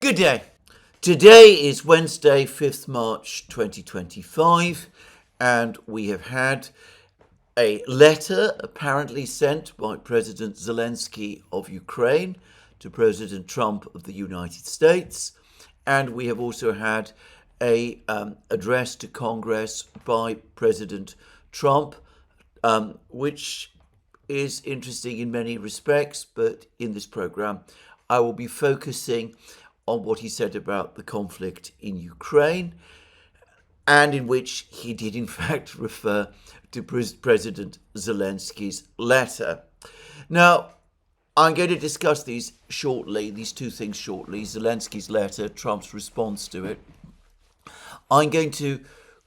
Good day. Today is Wednesday, 5th March 2025, and we have had a letter apparently sent by President Zelensky of Ukraine to President Trump of the United States, and we have also had a address to Congress by President Trump, which is interesting in many respects, but in this program I will be focusing on what he said about the conflict in Ukraine, and in which he did in fact refer to President Zelensky's letter. Now, I'm going to discuss these two things shortly, Zelensky's letter, Trump's response to it. I'm going to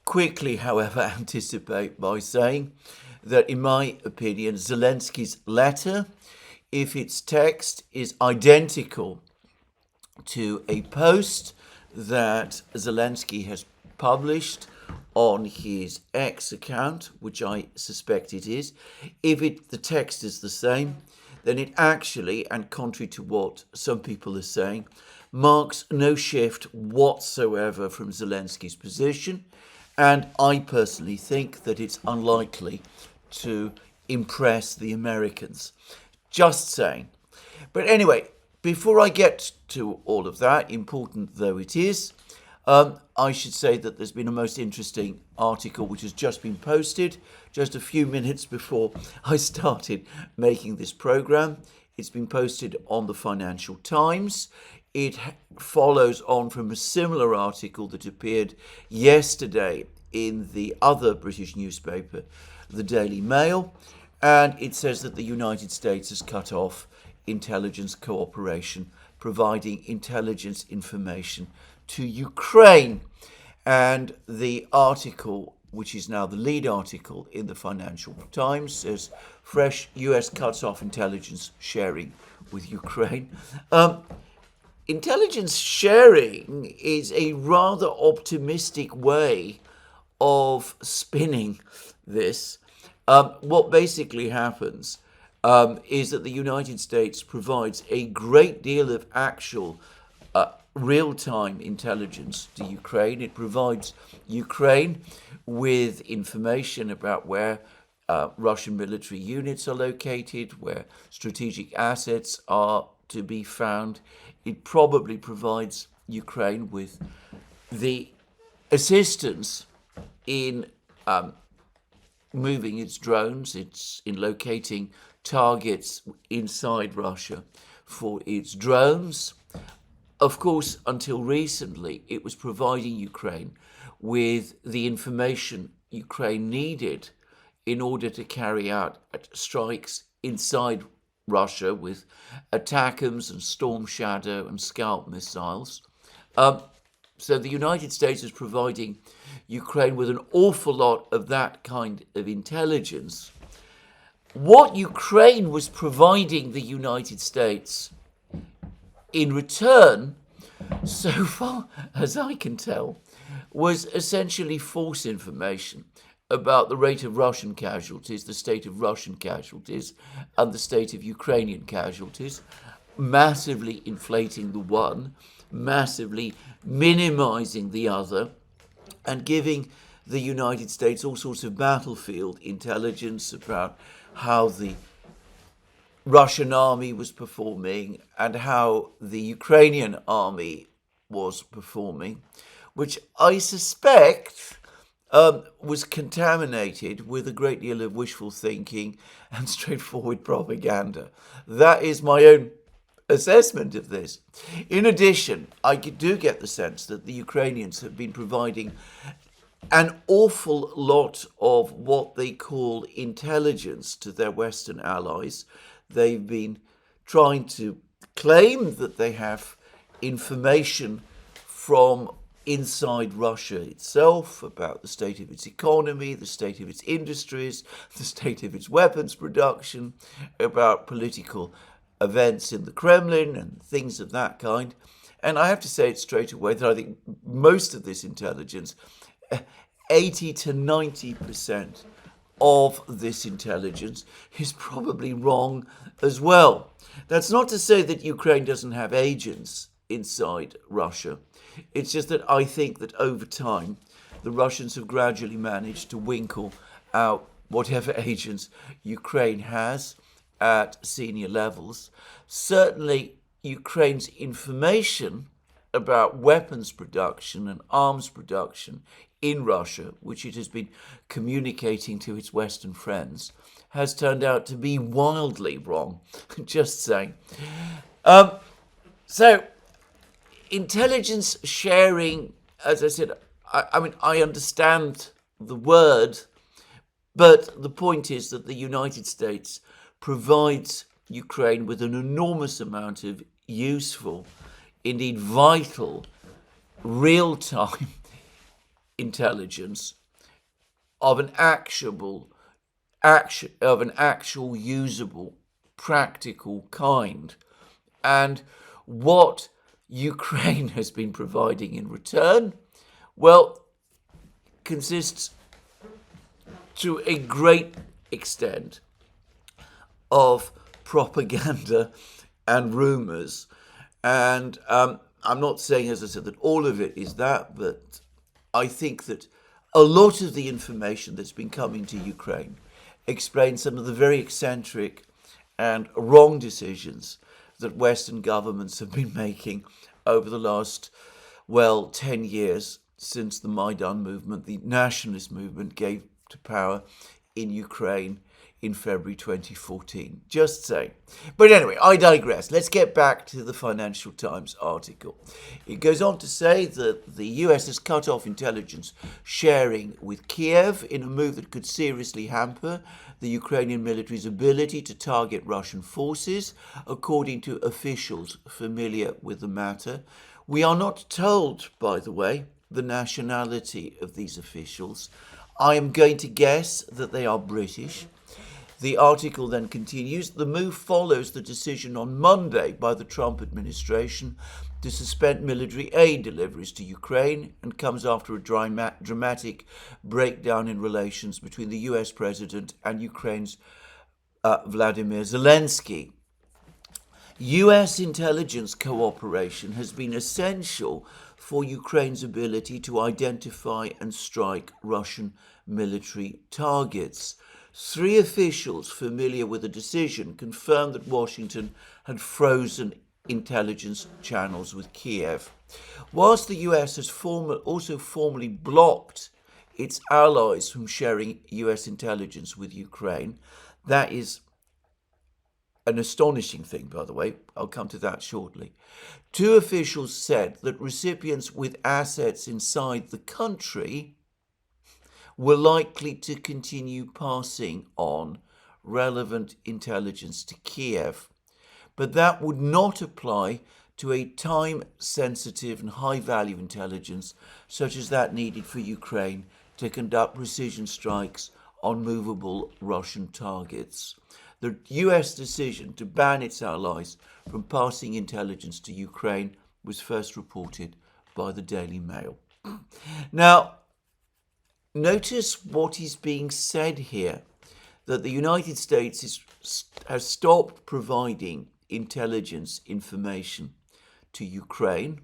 quickly, however, anticipate by saying that, in my opinion, Zelensky's letter, if its text is identical to a post that Zelensky has published on his X account, which I suspect it is, if the text is the same, then it actually, and contrary to what some people are saying, marks no shift whatsoever from Zelensky's position, and I personally think that it's unlikely to impress the Americans. Just saying. But anyway, before I get to all of that, important though it is, I should say that there's been a most interesting article which has just been posted just a few minutes before I started making this program. It's been posted on the Financial Times. It follows on from a similar article that appeared yesterday in the other British newspaper, the Daily Mail, and it says that the United States has cut off intelligence cooperation, providing intelligence information to Ukraine. And the article, which is now the lead article in the Financial Times, says fresh US cuts off intelligence sharing with Ukraine. Intelligence sharing is a rather optimistic way of spinning this. What basically happens is that the United States provides a great deal of actual real-time intelligence to Ukraine. It provides Ukraine with information about where Russian military units are located, where strategic assets are to be found. It probably provides Ukraine with the assistance in moving its drones, in locating targets inside Russia for its drones. Of course, until recently, it was providing Ukraine with the information Ukraine needed in order to carry out strikes inside Russia with ATACMS and Storm Shadow and Scalp missiles. So the United States is providing Ukraine with an awful lot of that kind of intelligence. What Ukraine was providing the United States in return, so far as I can tell, was essentially false information about the rate of Russian casualties, the state of Russian casualties, and the state of Ukrainian casualties, massively inflating the one, massively minimizing the other, and giving the United States all sorts of battlefield intelligence about how the Russian army was performing and how the Ukrainian army was performing, which I suspect was contaminated with a great deal of wishful thinking and straightforward propaganda. That is my own assessment of this. In addition, I do get the sense that the Ukrainians have been providing an awful lot of what they call intelligence to their Western allies. They've been trying to claim that they have information from inside Russia itself about the state of its economy, the state of its industries, the state of its weapons production, about political events in the Kremlin and things of that kind. And I have to say it straight away that I think most of this intelligence, 80 to 90% of this intelligence, is probably wrong as well. That's not to say that Ukraine doesn't have agents inside Russia. It's just that I think that over time, the Russians have gradually managed to winkle out whatever agents Ukraine has at senior levels. Certainly, Ukraine's information about weapons production and arms production in Russia, which it has been communicating to its Western friends, has turned out to be wildly wrong. Just saying. So, intelligence sharing, as I said, I mean, I understand the word, but the point is that the United States provides Ukraine with an enormous amount of useful, indeed vital, real-time intelligence of an actual, usable, practical kind. And what Ukraine has been providing in return, well, consists to a great extent of propaganda and rumours. And I'm not saying, as I said, that all of it is that, but I think that a lot of the information that's been coming to Ukraine explains some of the very eccentric and wrong decisions that Western governments have been making over the last, 10 years since the Maidan movement, the nationalist movement, gave to power in Ukraine in February 2014. Just saying. But anyway, I digress. Let's get back to the Financial Times article. It goes on to say that the US has cut off intelligence sharing with Kiev in a move that could seriously hamper the Ukrainian military's ability to target Russian forces, according to officials familiar with the matter. We are not told, by the way, the nationality of these officials. I am going to guess that they are British. The article then continues, the move follows the decision on Monday by the Trump administration to suspend military aid deliveries to Ukraine and comes after a dramatic breakdown in relations between the US president and Ukraine's Vladimir Zelensky. US intelligence cooperation has been essential for Ukraine's ability to identify and strike Russian military targets. 3 officials familiar with the decision confirmed that Washington had frozen intelligence channels with Kiev. Whilst the US has also formally blocked its allies from sharing US intelligence with Ukraine, that is an astonishing thing, by the way. I'll come to that shortly. 2 officials said that recipients with assets inside the country were likely to continue passing on relevant intelligence to Kiev, but that would not apply to a time-sensitive and high-value intelligence such as that needed for Ukraine to conduct precision strikes on movable Russian targets. The US decision to ban its allies from passing intelligence to Ukraine was first reported by the Daily Mail. Now, notice what is being said here, that the United States has stopped providing intelligence information to Ukraine.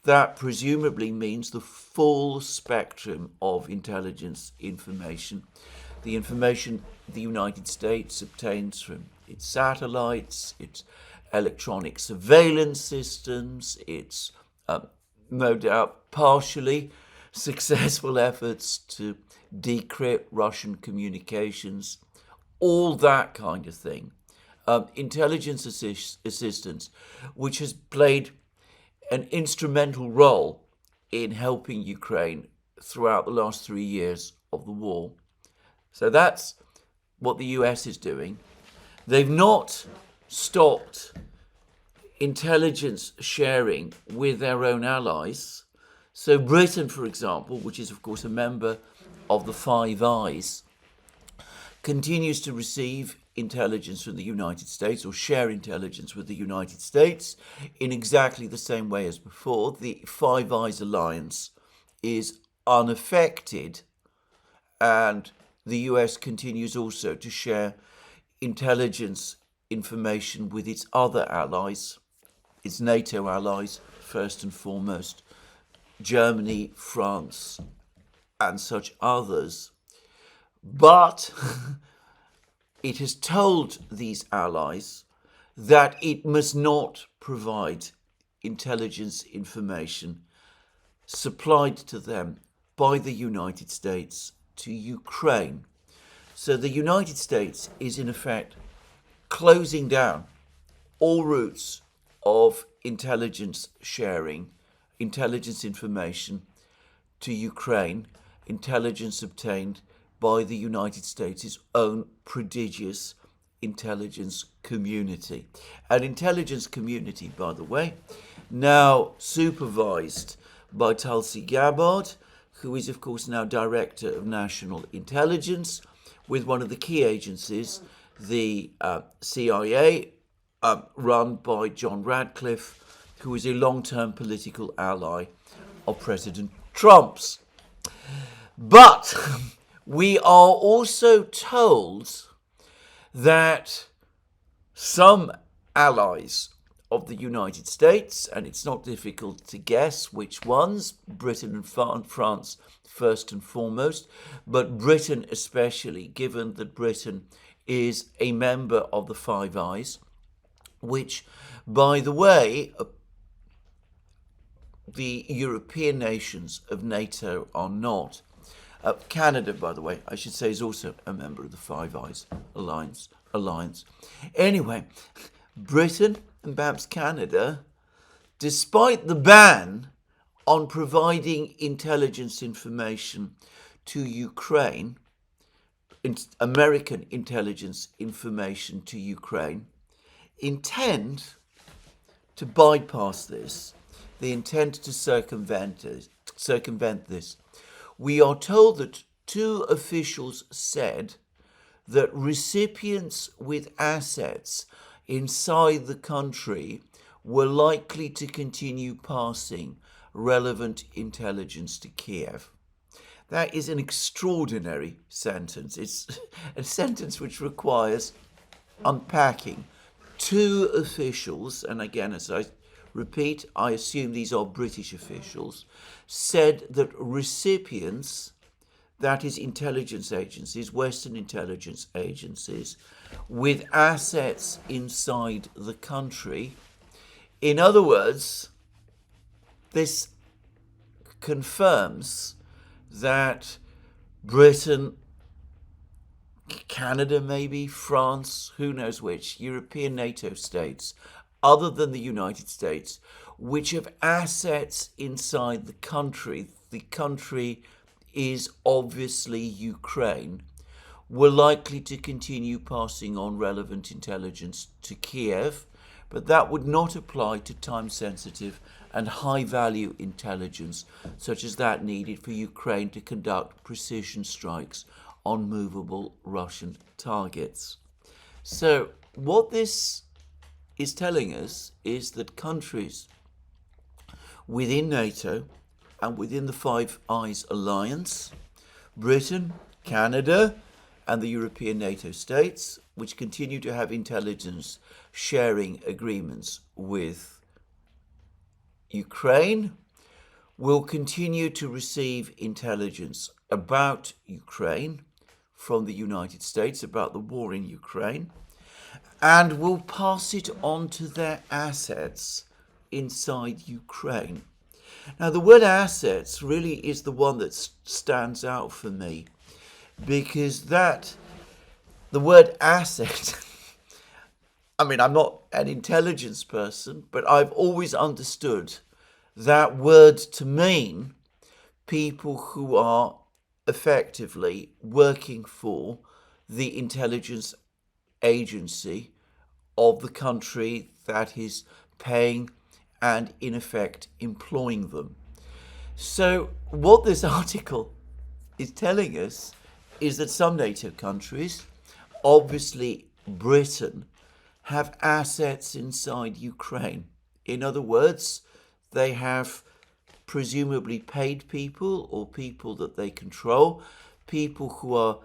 That presumably means the full spectrum of intelligence information. The information the United States obtains from its satellites, its electronic surveillance systems, its, no doubt, partially successful efforts to decrypt Russian communications, all that kind of thing. Intelligence assistance, which has played an instrumental role in helping Ukraine throughout the last 3 years of the war. So that's what the US is doing. They've not stopped intelligence sharing with their own allies. So Britain, for example, which is of course a member of the Five Eyes, continues to receive intelligence from the United States or share intelligence with the United States in exactly the same way as before. The Five Eyes alliance is unaffected, and the US continues also to share intelligence information with its other allies, its NATO allies, first and foremost Germany, France, and such others. But it has told these allies that it must not provide intelligence information supplied to them by the United States to Ukraine. So the United States is in effect closing down all routes of intelligence sharing, intelligence information to Ukraine, intelligence obtained by the United States' own prodigious intelligence community. An intelligence community, by the way, now supervised by Tulsi Gabbard, who is, of course, now Director of National Intelligence, with one of the key agencies, the CIA, run by John Radcliffe, who is a long-term political ally of President Trump's. But we are also told that some allies of the United States, and it's not difficult to guess which ones, Britain and France first and foremost, but Britain especially, given that Britain is a member of the Five Eyes, which, by the way, the European nations of NATO are not. Canada, by the way, I should say, is also a member of the Five Eyes alliance. Anyway, Britain and perhaps Canada, despite the ban on providing intelligence information to Ukraine, American intelligence information to Ukraine, intend to bypass this. They intend to circumvent this. We are told that two officials said that recipients with assets inside the country were likely to continue passing relevant intelligence to Kiev. That is an extraordinary sentence. It's a sentence which requires unpacking. Two officials, and again, as I repeat, I assume these are British officials, said that recipients, that is intelligence agencies, Western intelligence agencies, with assets inside the country. In other words, this confirms that Britain, Canada maybe, France, who knows which, European NATO states, other than the United States, which have assets inside the country is obviously Ukraine, were likely to continue passing on relevant intelligence to Kiev, but that would not apply to time-sensitive and high-value intelligence, such as that needed for Ukraine to conduct precision strikes on movable Russian targets. So what this is telling us is that countries within NATO and within the Five Eyes alliance, Britain, Canada, and the European NATO states, which continue to have intelligence sharing agreements with Ukraine, will continue to receive intelligence about Ukraine from the United States, about the war in Ukraine, and will pass it on to their assets inside Ukraine. Now, the word assets really is the one that stands out for me, because the word asset, I mean, I'm not an intelligence person, but I've always understood that word to mean people who are effectively working for the intelligence agency of the country that is paying and, in effect, employing them. So what this article is telling us is that some NATO countries, obviously Britain, have assets inside Ukraine. In other words, they have presumably paid people or people that they control, people who are,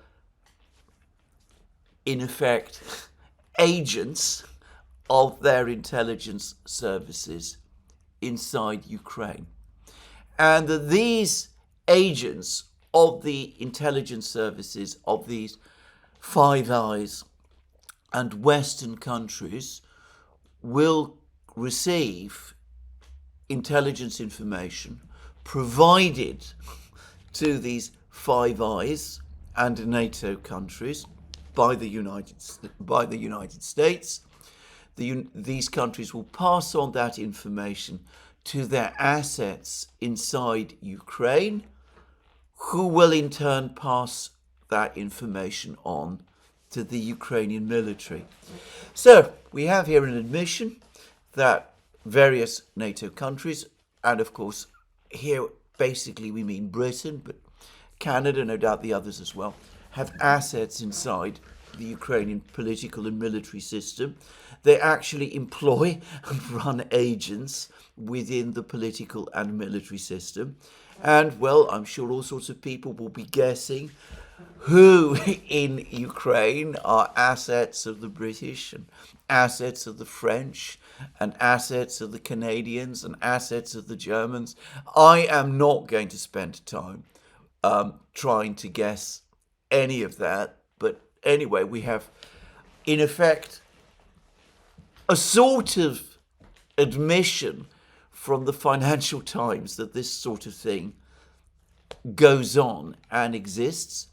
in effect, agents of their intelligence services inside Ukraine. And that these agents of the intelligence services of these Five Eyes and Western countries will receive intelligence information provided to these Five Eyes and NATO countries by the United States. These countries will pass on that information to their assets inside Ukraine, who will in turn pass that information on to the Ukrainian military. So we have here an admission that various NATO countries, and of course here basically we mean Britain, but Canada, no doubt the others as well, have assets inside the Ukrainian political and military system. They actually employ and run agents within the political and military system. And, well, I'm sure all sorts of people will be guessing who in Ukraine are assets of the British and assets of the French and assets of the Canadians and assets of the Germans. I am not going to spend time trying to guess any of that. But anyway, we have, in effect, a sort of admission from the Financial Times that this sort of thing goes on and exists.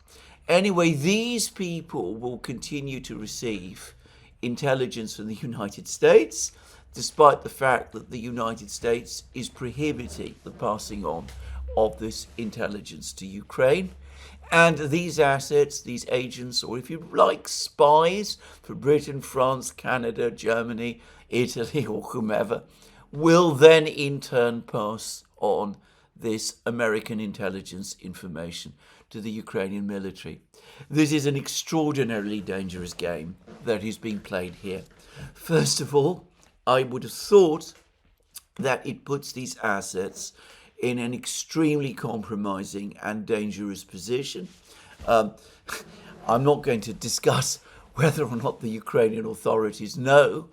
Anyway, these people will continue to receive intelligence from the United States, despite the fact that the United States is prohibiting the passing on of this intelligence to Ukraine. And these assets, these agents, or if you like, spies for Britain, France, Canada, Germany, Italy, or whomever, will then in turn pass on this American intelligence information to the Ukrainian military. This is an extraordinarily dangerous game that is being played here. First of all, I would have thought that it puts these assets in an extremely compromising and dangerous position. I'm not going to discuss whether or not the Ukrainian authorities know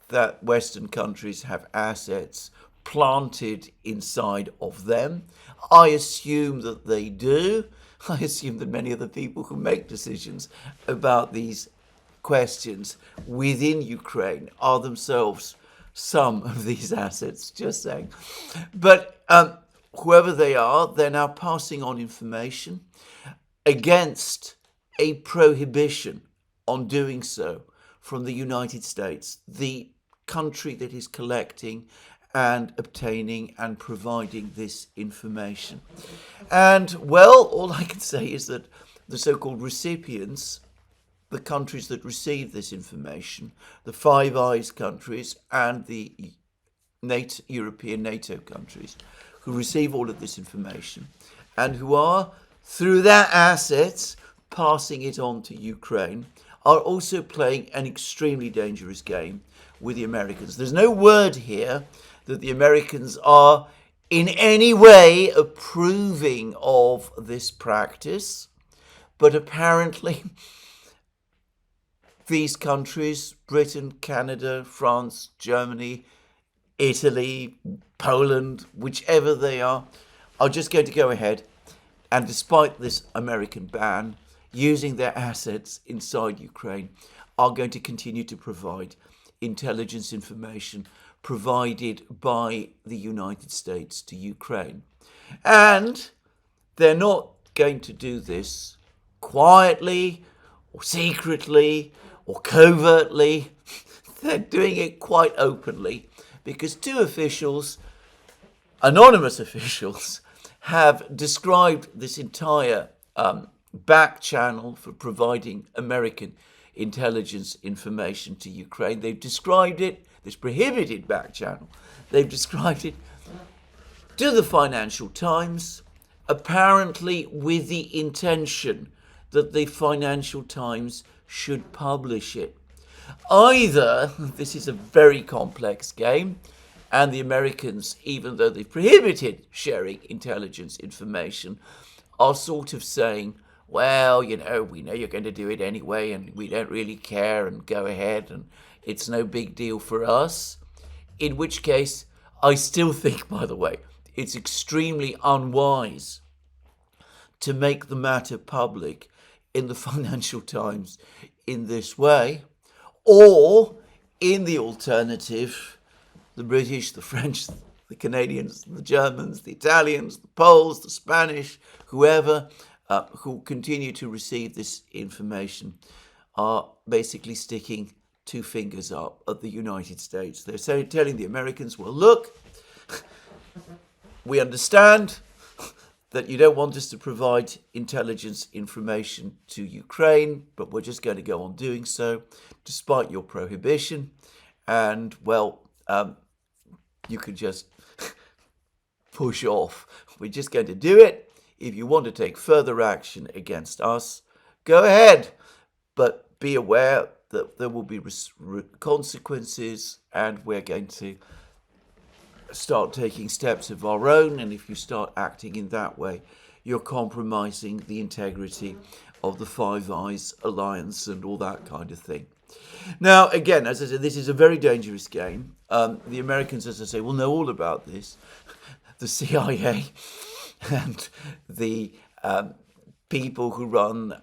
that Western countries have assets planted inside of them. I assume that they do. I assume that many of the people who make decisions about these questions within Ukraine are themselves some of these assets, just saying. But whoever they are, they're now passing on information against a prohibition on doing so from the United States, the country that is collecting and obtaining and providing this information. And, well, all I can say is that the so-called recipients, the countries that receive this information, the Five Eyes countries and the European NATO countries, who receive all of this information and who are, through their assets, passing it on to Ukraine, are also playing an extremely dangerous game with the Americans. There's no word here that the Americans are in any way approving of this practice, but apparently these countries, Britain, Canada, France, Germany, Italy, Poland, whichever they are just going to go ahead and, despite this American ban, using their assets inside Ukraine, are going to continue to provide intelligence information provided by the United States to Ukraine. And they're not going to do this quietly or secretly or covertly. They're doing it quite openly, because two officials, anonymous officials, have described this entire back channel for providing American intelligence information to Ukraine. They've described it, this prohibited back channel, they've described it to the Financial Times, apparently with the intention that the Financial Times should publish it. Either this is a very complex game, and the Americans, even though they've prohibited sharing intelligence information, are sort of saying, well, we know you're going to do it anyway, and we don't really care, and go ahead, and it's no big deal for us. In which case, I still think, by the way, it's extremely unwise to make the matter public in the Financial Times in this way, or in the alternative, the British, the French, the Canadians, the Germans, the Italians, the Poles, the Spanish, whoever who continue to receive this information are basically sticking two fingers up at the United States. They're telling the Americans, well, look, we understand that you don't want us to provide intelligence information to Ukraine, but we're just going to go on doing so despite your prohibition. And, well, you can just push off. We're just going to do it. If you want to take further action against us, go ahead. But be aware that there will be consequences, and we're going to start taking steps of our own. And if you start acting in that way, you're compromising the integrity of the Five Eyes alliance and all that kind of thing. Now, again, as I said, this is a very dangerous game. The Americans, as I say, will know all about this. The CIA and the people who run,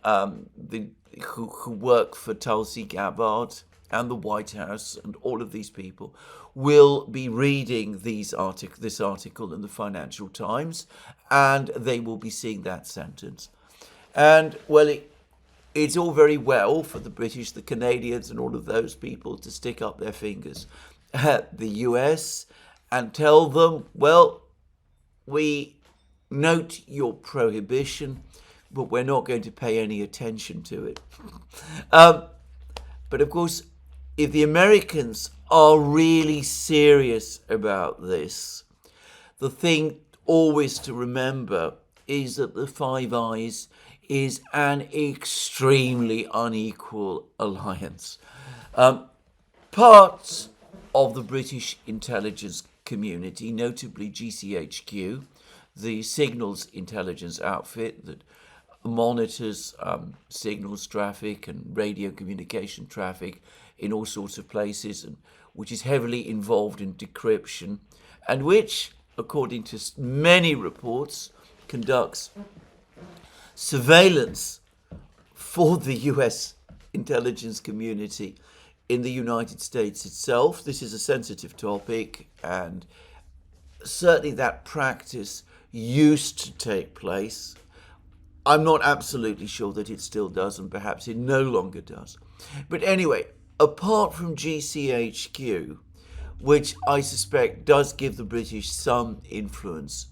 who work for Tulsi Gabbard and the White House and all of these people will be reading this article in the Financial Times, and they will be seeing that sentence. And, well, it's all very well for the British, the Canadians, and all of those people to stick up their fingers at the US and tell them, well, we note your prohibition, but we're not going to pay any attention to it. But of course, if the Americans are really serious about this, the thing always to remember is that the Five Eyes is an extremely unequal alliance. Parts of the British intelligence community, notably GCHQ, the signals intelligence outfit that monitors signals traffic and radio communication traffic in all sorts of places, and which is heavily involved in decryption, and which, according to many reports, conducts surveillance for the US intelligence community in the United States itself. This is a sensitive topic, and certainly that practice used to take place. I'm not absolutely sure that it still does, and perhaps it no longer does. But anyway, apart from GCHQ, which I suspect does give the British some influence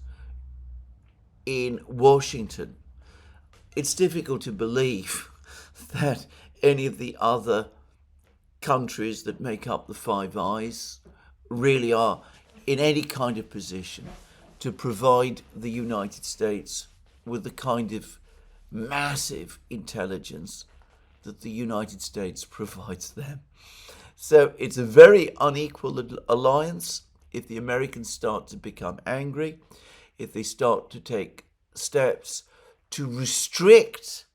in Washington, it's difficult to believe that any of the other countries that make up the Five Eyes really are in any kind of position to provide the United States with the kind of massive intelligence that the United States provides them. So it's a very unequal alliance. If the Americans start to become angry, if they start to take steps to restrict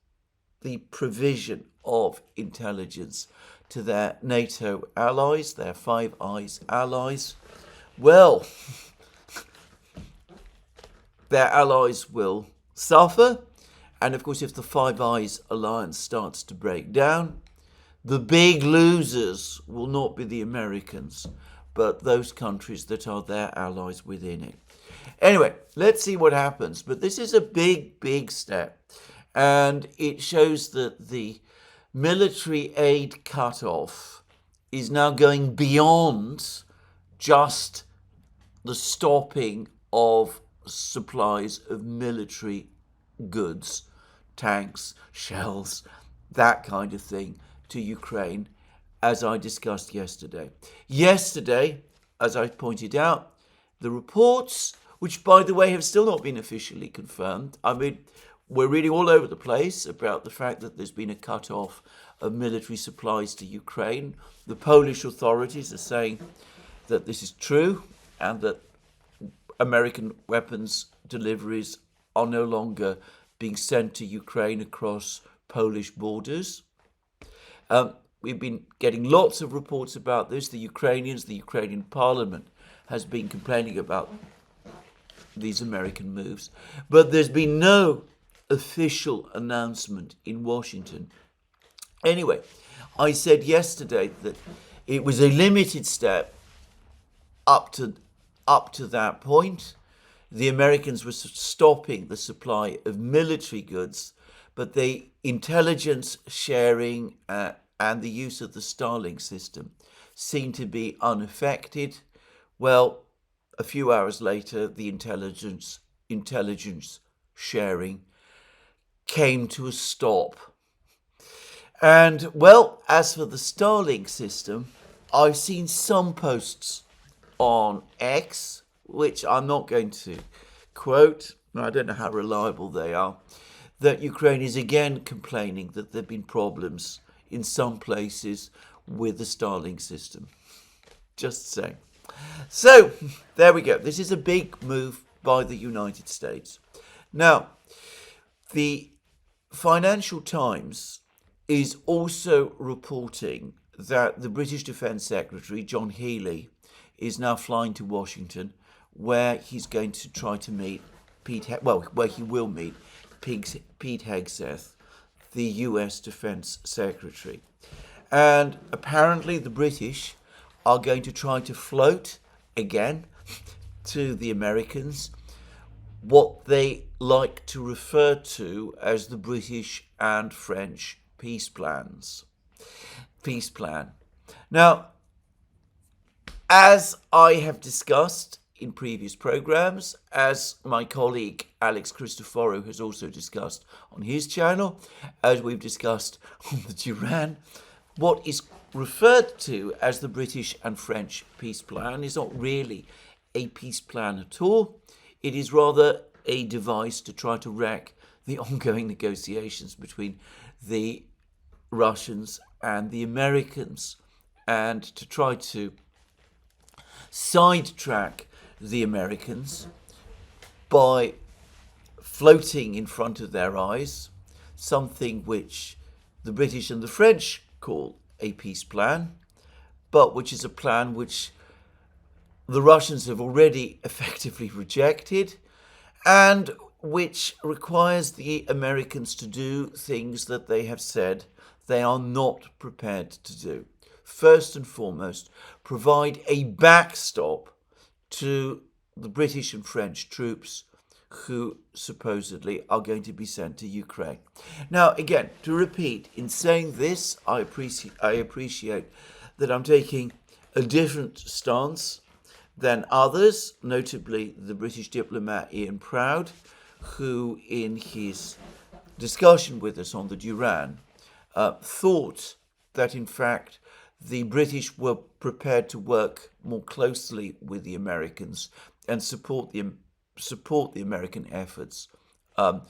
the provision of intelligence to their NATO allies, their Five Eyes allies, well, their allies will suffer. And of course, if the Five Eyes alliance starts to break down, the big losers will not be the Americans, but those countries that are their allies within it. Anyway, let's see what happens. But this is a big, big step. And it shows that the military aid cutoff is now going beyond just the stopping of supplies of military goods, tanks, shells, that kind of thing, to Ukraine, as I discussed yesterday. Yesterday, as I pointed out, the reports, which by the way have still not been officially confirmed, I mean, we're reading all over the place about the fact that there's been a cut-off of military supplies to Ukraine. The Polish authorities are saying that this is true and that American weapons deliveries are no longer being sent to Ukraine across Polish borders. We've been getting lots of reports about this. The Ukrainians, the Ukrainian parliament, has been complaining about these American moves, but there's been no official announcement in Washington. Anyway, I said yesterday that it was a limited step up to that point. The Americans were stopping the supply of military goods, but the intelligence sharing and the use of the Starlink system seemed to be unaffected. Well, a few hours later, the intelligence sharing came to a stop. And, well, as for the Starlink system, I've seen some posts on X, which I'm not going to quote, I don't know how reliable they are, that Ukraine is again complaining that there have been problems in some places with the Starlink system. Just saying. So, there we go. This is a big move by the United States. Now, the Financial Times is also reporting that the British Defence Secretary, John Healey, is now flying to Washington, where he's going to try to meet where he will meet Pete Hegseth, the US Defence Secretary. And apparently the British are going to try to float again to the Americans what they like to refer to as the British and French peace plan. Now, as I have discussed in previous programs, as my colleague Alex Christoforou has also discussed on his channel, as we've discussed on the Duran, what is referred to as the British and French peace plan is not really a peace plan at all. It is rather a device to try to wreck the ongoing negotiations between the Russians and the Americans, and to try to sidetrack the Americans by floating in front of their eyes something which the British and the French call a peace plan, but which is a plan which the Russians have already effectively rejected, and which requires the Americans to do things that they have said they are not prepared to do. First and foremost, provide a backstop to the British and French troops who supposedly are going to be sent to Ukraine. Now, again, to repeat, in saying this, I appreciate that I'm taking a different stance than others, notably the British diplomat Ian Proud, who in his discussion with us on the Duran thought that in fact the British were prepared to work more closely with the Americans and support the American efforts in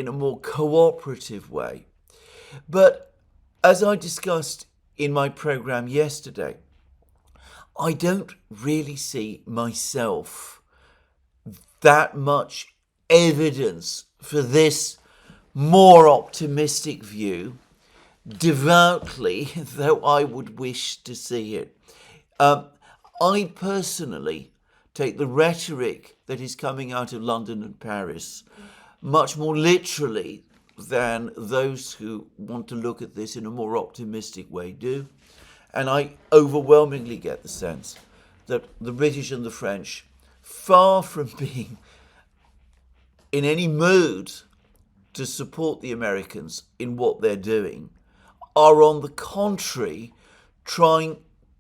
a more cooperative way. But as I discussed in my program yesterday, I don't really see myself that much evidence for this more optimistic view, devoutly, though I would wish to see it. I personally take the rhetoric that is coming out of London and Paris much more literally than those who want to look at this in a more optimistic way do. And I overwhelmingly get the sense that the British and the French, far from being in any mood to support the Americans in what they're doing, are on the contrary trying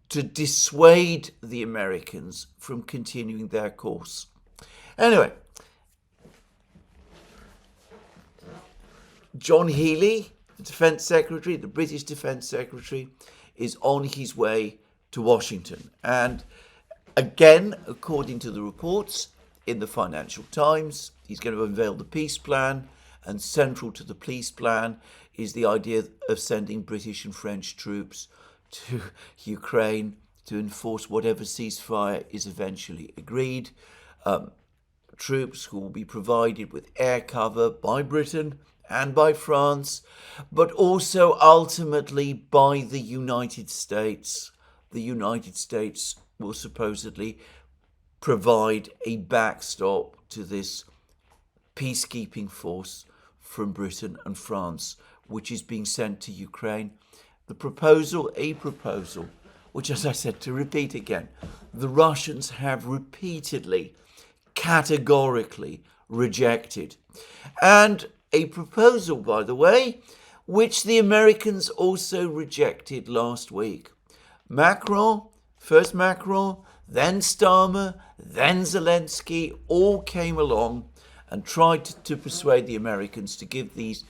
to dissuade the Americans from continuing their course. Anyway, John Healey, the Defence Secretary, the British Defence Secretary, is on his way to Washington. And again, according to the reports in the Financial Times, he's going to unveil the peace plan, and central to the peace plan is the idea of sending British and French troops to Ukraine to enforce whatever ceasefire is eventually agreed. Troops who will be provided with air cover by Britain and by France, but also ultimately by the United States. The United States will supposedly provide a backstop to this peacekeeping force from Britain and France, which is being sent to Ukraine. A proposal, which, as I said, to repeat again, the Russians have repeatedly, categorically rejected. And a proposal, by the way, which the Americans also rejected last week. First Macron, then Starmer, then Zelensky, all came along and tried to persuade the Americans to give these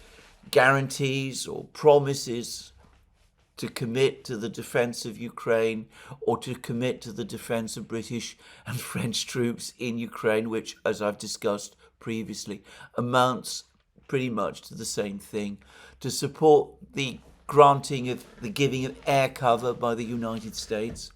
guarantees or promises to commit to the defense of Ukraine or to commit to the defense of British and French troops in Ukraine, which, as I've discussed previously, amounts pretty much to the same thing, to support the giving of air cover by the United States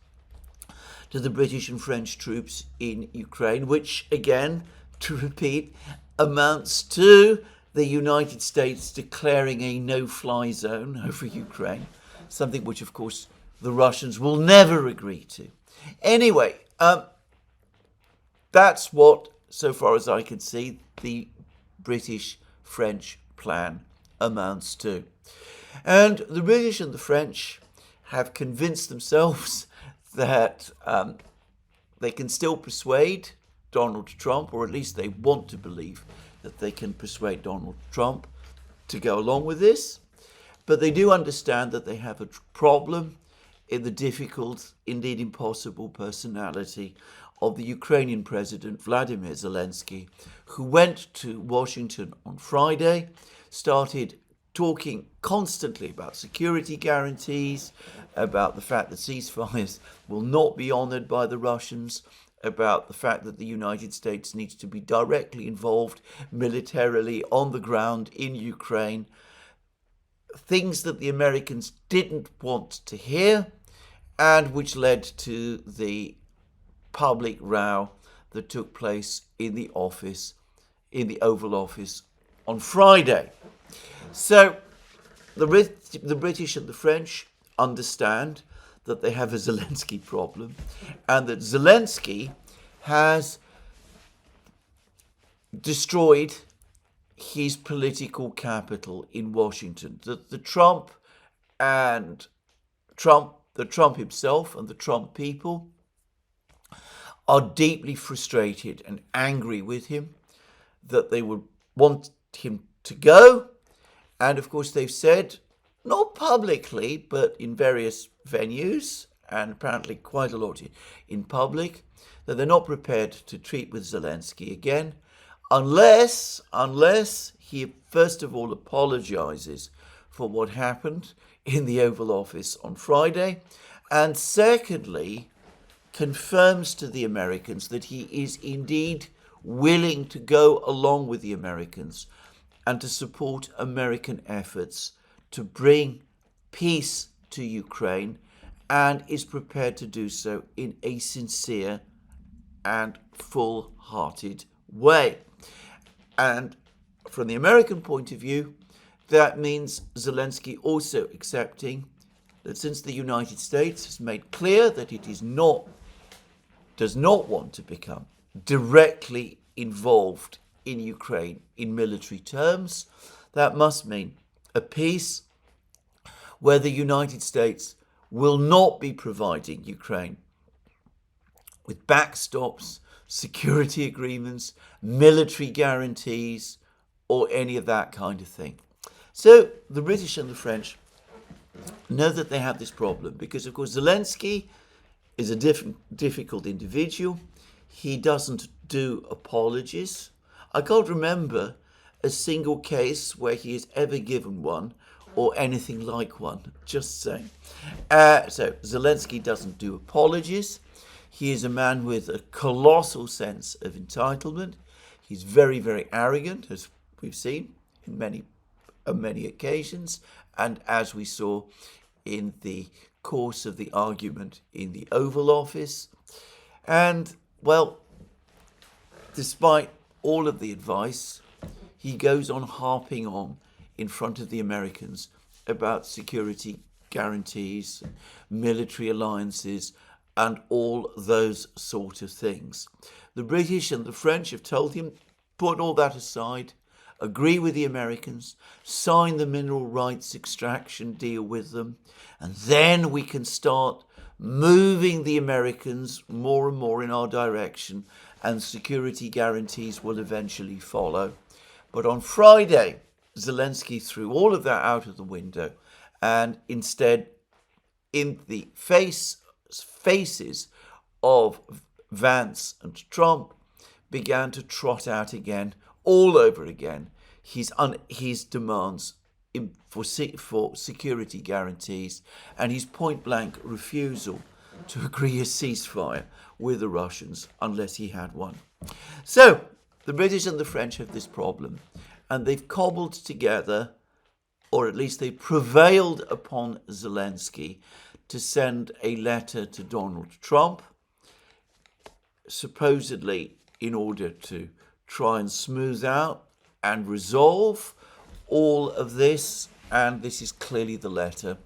to the British and French troops in Ukraine, which, again, to repeat, amounts to the United States declaring a no-fly zone over Ukraine, something which, of course, the Russians will never agree to. Anyway, that's what, so far as I can see, the British-French plan amounts to. And the British and the French have convinced themselves that they can still persuade Donald Trump, or at least they want to believe that they can persuade Donald Trump to go along with this. But they do understand that they have a problem in the difficult, indeed impossible personality of the Ukrainian president, Vladimir Zelensky, who went to Washington on Friday, started talking constantly about security guarantees, about the fact that ceasefires will not be honored by the Russians, about the fact that the United States needs to be directly involved militarily on the ground in Ukraine. Things that the Americans didn't want to hear, and which led to the public row that took place in the Oval Office on Friday. So the British and the French understand that they have a Zelensky problem, and that Zelensky has destroyed his political capital in Washington. That the Trump himself and the Trump people are deeply frustrated and angry with him, that they would want him to go. And of course they've said, not publicly, but in various venues, and apparently quite a lot in public, that they're not prepared to treat with Zelensky again, unless he first of all apologizes for what happened in the Oval Office on Friday, and secondly, confirms to the Americans that he is indeed willing to go along with the Americans and to support American efforts to bring peace to Ukraine, and is prepared to do so in a sincere and full-hearted way. And from the American point of view, that means Zelensky also accepting that since the United States has made clear that it does not want to become directly involved in Ukraine in military terms, that must mean a peace where the United States will not be providing Ukraine with backstops, security agreements, military guarantees, or any of that kind of thing. So the British and the French know that they have this problem because, of course, Zelensky is a difficult individual. He doesn't do apologies. I can't remember a single case where he has ever given one or anything like one, just saying. So Zelensky doesn't do apologies. He is a man with a colossal sense of entitlement. He's very, very arrogant, as we've seen in many occasions, and as we saw in the course of the argument in the Oval Office. And, well, despite all of the advice, he goes on harping on in front of the Americans about security guarantees, military alliances, and all those sort of things. The British and the French have told him, put all that aside, agree with the Americans, sign the mineral rights extraction deal with them, and then we can start moving the Americans more and more in our direction, and security guarantees will eventually follow. But on Friday, Zelensky threw all of that out of the window and instead, in the faces of Vance and Trump, began to trot out again, all over again, his demands for security guarantees and his point-blank refusal to agree a ceasefire with the Russians unless he had one. So the British and the French have this problem, and they've cobbled together, or at least they prevailed upon Zelensky to send a letter to Donald Trump, supposedly in order to try and smooth out and resolve all of this. And this is clearly the letter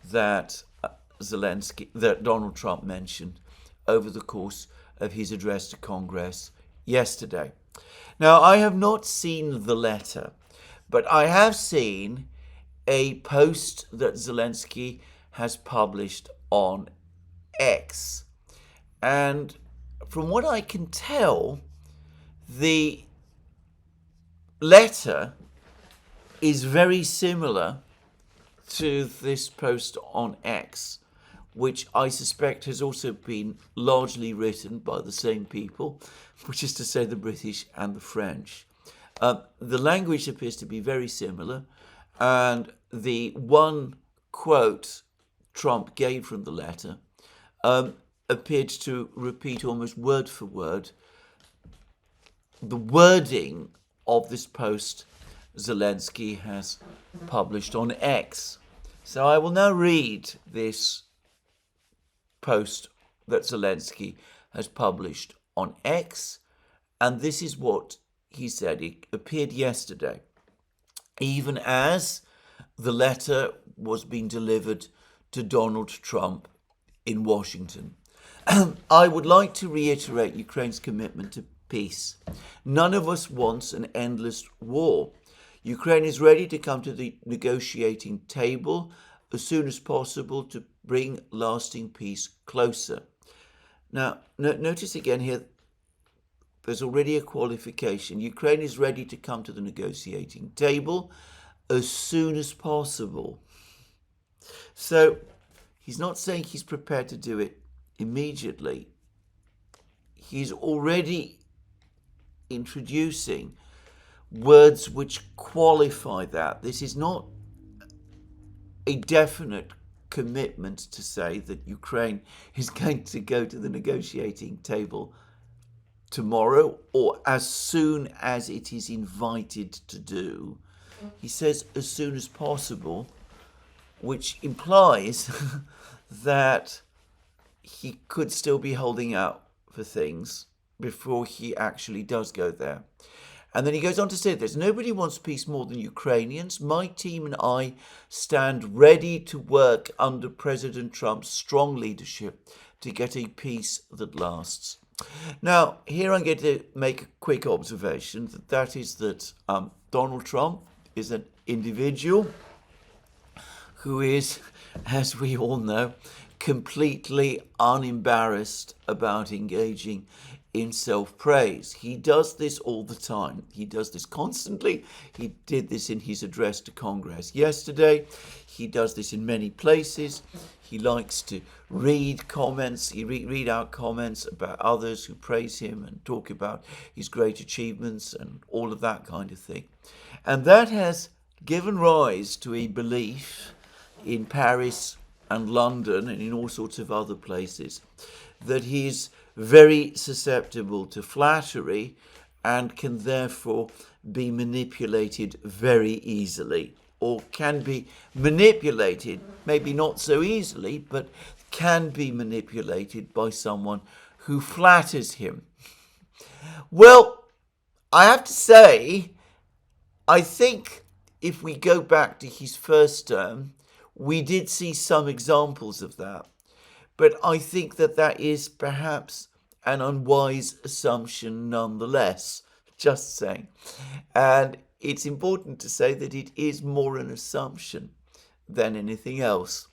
that that Donald Trump mentioned over the course of his address to Congress yesterday. Now, I have not seen the letter, but I have seen a post that Zelensky has published on X. And from what I can tell, the letter is very similar to this post on X, which I suspect has also been largely written by the same people, which is to say the British and the French. The language appears to be very similar, and the one quote Trump gave from the letter appeared to repeat almost word for word the wording of this post Zelensky has published on X. So I will now read this post that Zelensky has published on X, and this is what he said. It appeared yesterday, even as the letter was being delivered to Donald Trump in Washington. I would like to reiterate Ukraine's commitment to peace. None of us wants an endless war. Ukraine is ready to come to the negotiating table as soon as possible to bring lasting peace closer. Now, notice again here, there's already a qualification. Ukraine is ready to come to the negotiating table as soon as possible. So he's not saying he's prepared to do it immediately. He's already introducing words which qualify that. This is not a definite commitment to say that Ukraine is going to go to the negotiating table tomorrow or as soon as it is invited to do. He says as soon as possible, which implies that he could still be holding out for things before he actually does go there. And then he goes on to say this: nobody wants peace more than Ukrainians. My team and I stand ready to work under President Trump's strong leadership to get a peace that lasts. Now, here I'm going to make a quick observation, that is that Donald Trump is an individual who is, as we all know, completely unembarrassed about engaging in self-praise. He does this all the time. He does this constantly. He did this in his address to Congress yesterday. He does this in many places. He likes to read comments. He read out comments about others who praise him and talk about his great achievements and all of that kind of thing. And that has given rise to a belief in Paris and London and in all sorts of other places that he's very susceptible to flattery and can therefore be manipulated very easily, or can be manipulated, maybe not so easily, but can be manipulated by someone who flatters him. Well, I have to say, I think if we go back to his first term, we did see some examples of that. But I think that is perhaps an unwise assumption nonetheless, just saying. And it's important to say that it is more an assumption than anything else.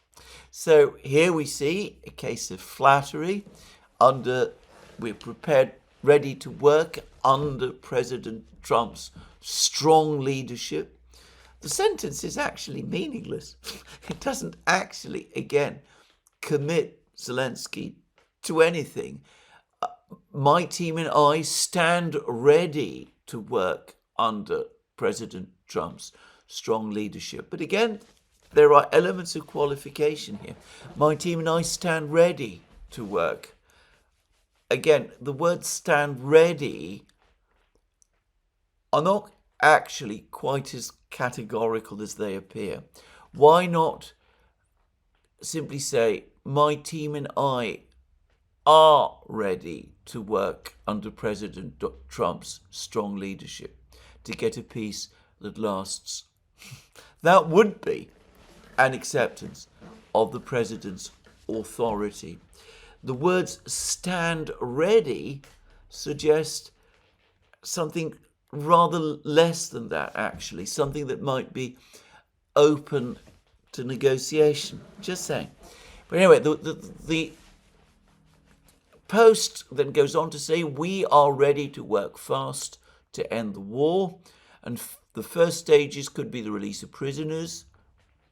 So here we see a case of flattery. We're prepared, ready to work under President Trump's strong leadership. The sentence is actually meaningless. It doesn't actually, again, commit Zelensky to anything. My team and I stand ready to work under President Trump's strong leadership. But again, there are elements of qualification here. My team and I stand ready to work. Again, the words stand ready are not actually quite as categorical as they appear. Why not simply say, my team and I are ready to work under President Trump's strong leadership to get a peace that lasts? That would be an acceptance of the president's authority. The words stand ready suggest something rather less than that, actually, something that might be open to negotiation. Just saying. But anyway, the Post then goes on to say, we are ready to work fast to end the war, and the first stages could be the release of prisoners.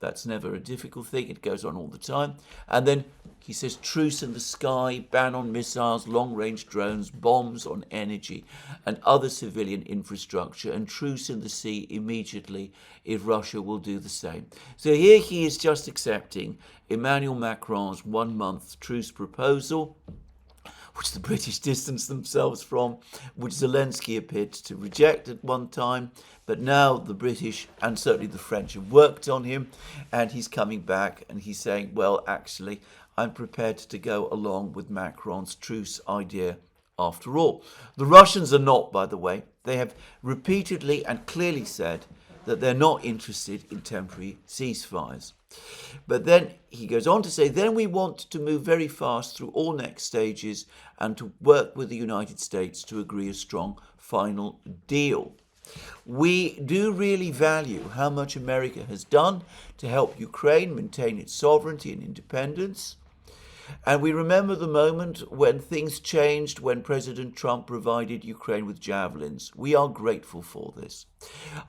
That's never a difficult thing. It goes on all the time. And then he says, truce in the sky, ban on missiles, long-range drones, bombs on energy and other civilian infrastructure, and truce in the sea immediately if Russia will do the same. So here he is just accepting Emmanuel Macron's 1-month truce proposal, which the British distanced themselves from, which Zelensky appeared to reject at one time. But now the British and certainly the French have worked on him, and he's coming back and he's saying, well, actually, I'm prepared to go along with Macron's truce idea after all. The Russians are not, by the way. They have repeatedly and clearly said that they're not interested in temporary ceasefires. But then he goes on to say, then we want to move very fast through all next stages and to work with the United States to agree a strong final deal. We do really value how much America has done to help Ukraine maintain its sovereignty and independence. And we remember the moment when things changed when President Trump provided Ukraine with javelins. We are grateful for this.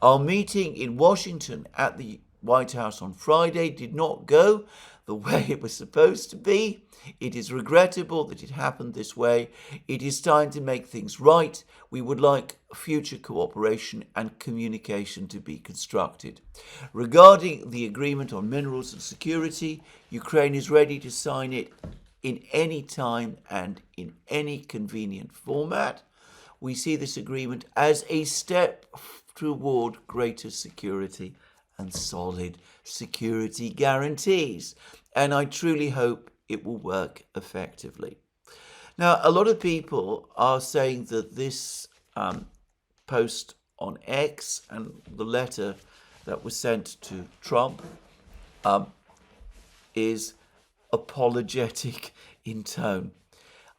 Our meeting in Washington at the White House on Friday did not go the way it was supposed to be. It is regrettable that it happened this way. It is time to make things right. We would like future cooperation and communication to be constructed. Regarding the agreement on minerals and security, Ukraine is ready to sign it in any time and in any convenient format. We see this agreement as a step toward greater security and solid security guarantees. And I truly hope it will work effectively. Now, a lot of people are saying that this post on X and the letter that was sent to Trump is apologetic in tone.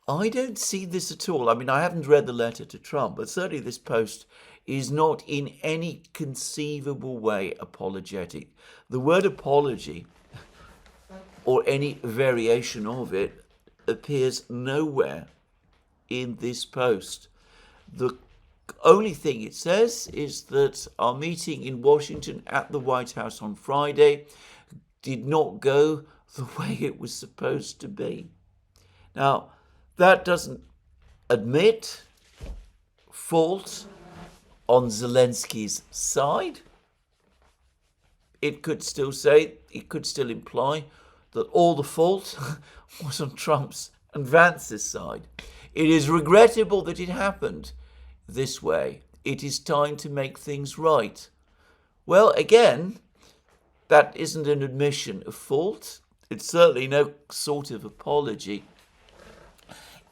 I don't see this at all. I mean, I haven't read the letter to Trump, but certainly this post is not in any conceivable way apologetic. The word apology, or any variation of it, appears nowhere in this post. The only thing it says is that our meeting in Washington at the White House on Friday did not go the way it was supposed to be. Now, that doesn't admit fault on Zelensky's side. It could still imply that all the fault was on Trump's and Vance's side. It is regrettable that it happened this way. It is time to make things right. Well, again, that isn't an admission of fault. It's certainly no sort of apology.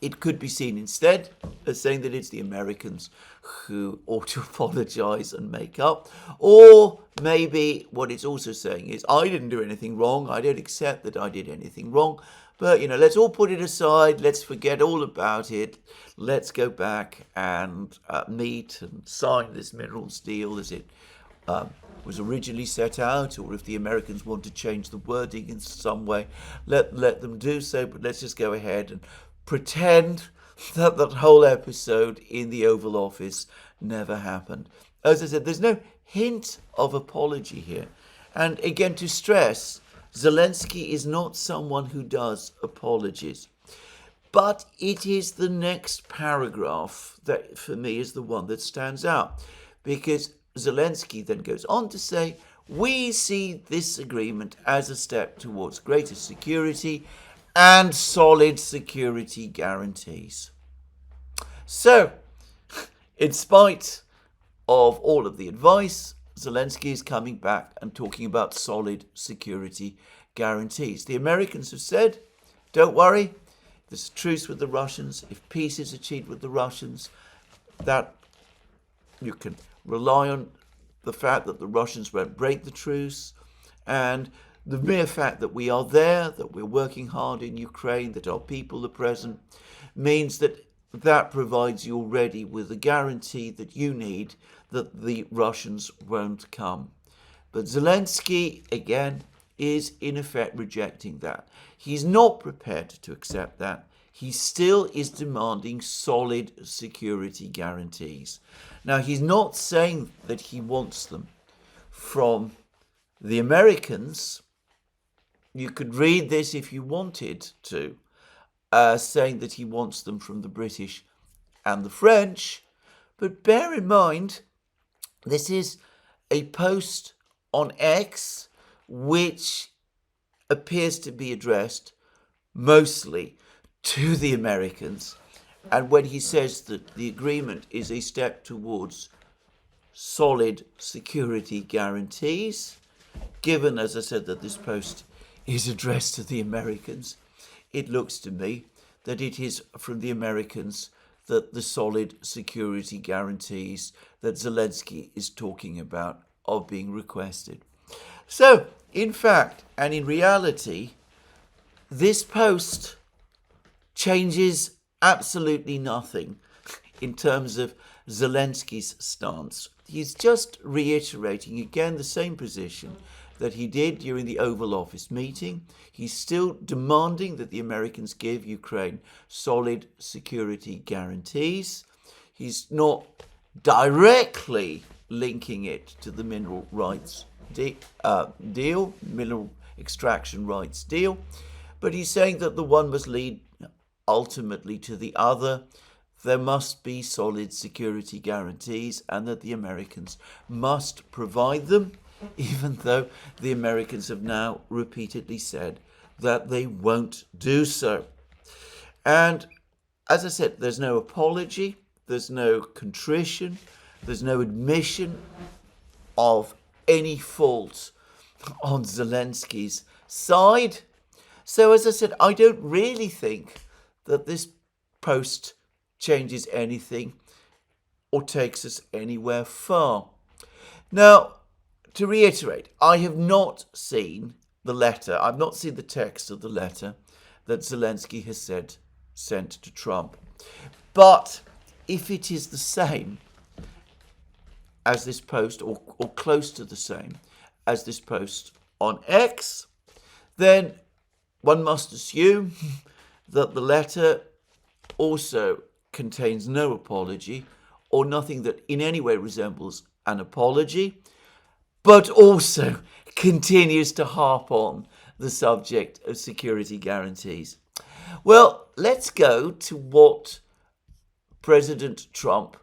It could be seen instead as saying that it's the Americans who ought to apologize and make up. Or maybe what it's also saying is, I didn't do anything wrong. I don't accept that I did anything wrong. But, let's all put it aside. Let's forget all about it. Let's go back and meet and sign this minerals deal as it was originally set out, or if the Americans want to change the wording in some way, let them do so. But let's just go ahead and pretend that whole episode in the Oval Office never happened. As I said, there's no hint of apology here. And again, to stress, Zelensky is not someone who does apologies. But it is the next paragraph that, for me, is the one that stands out. Because Zelensky then goes on to say, we see this agreement as a step towards greater security and solid security guarantees. So, in spite of all of the advice, Zelensky is coming back and talking about solid security guarantees. The Americans have said, don't worry, there's a truce with the Russians. If peace is achieved with the Russians, that you can rely on the fact that the Russians won't break the truce, and the mere fact that we are there, that we're working hard in Ukraine, that our people are present, means that provides you already with a guarantee that you need that the Russians won't come. But Zelensky, again, is in effect rejecting that. He's not prepared to accept that. He still is demanding solid security guarantees. Now, he's not saying that he wants them from the Americans. You could read this if you wanted to, saying that he wants them from the British and the French. But bear in mind, this is a post on X which appears to be addressed mostly to the Americans. And when he says that the agreement is a step towards solid security guarantees, given, as I said, that this post is addressed to the Americans, it looks to me that it is from the Americans that the solid security guarantees that Zelensky is talking about are being requested. So, in fact, and in reality, this post changes absolutely nothing in terms of Zelensky's stance. He's just reiterating again the same position that he did during the Oval Office meeting. He's still demanding that the Americans give Ukraine solid security guarantees. He's not directly linking it to the mineral rights deal, mineral extraction rights deal, but he's saying that the one must lead ultimately to the other. There must be solid security guarantees, and that the Americans must provide them, even though the Americans have now repeatedly said that they won't do so. And as I said, there's no apology, there's no contrition, there's no admission of any fault on Zelensky's side. So as I said, I don't really think that this post changes anything or takes us anywhere far. Now, to reiterate, I have not seen the letter, I've not seen the text of the letter that Zelensky has sent to Trump. But if it is the same as this post, or close to the same as this post on X, then one must assume that the letter also contains no apology, or nothing that in any way resembles an apology, but also continues to harp on the subject of security guarantees. Well, let's go to what President Trump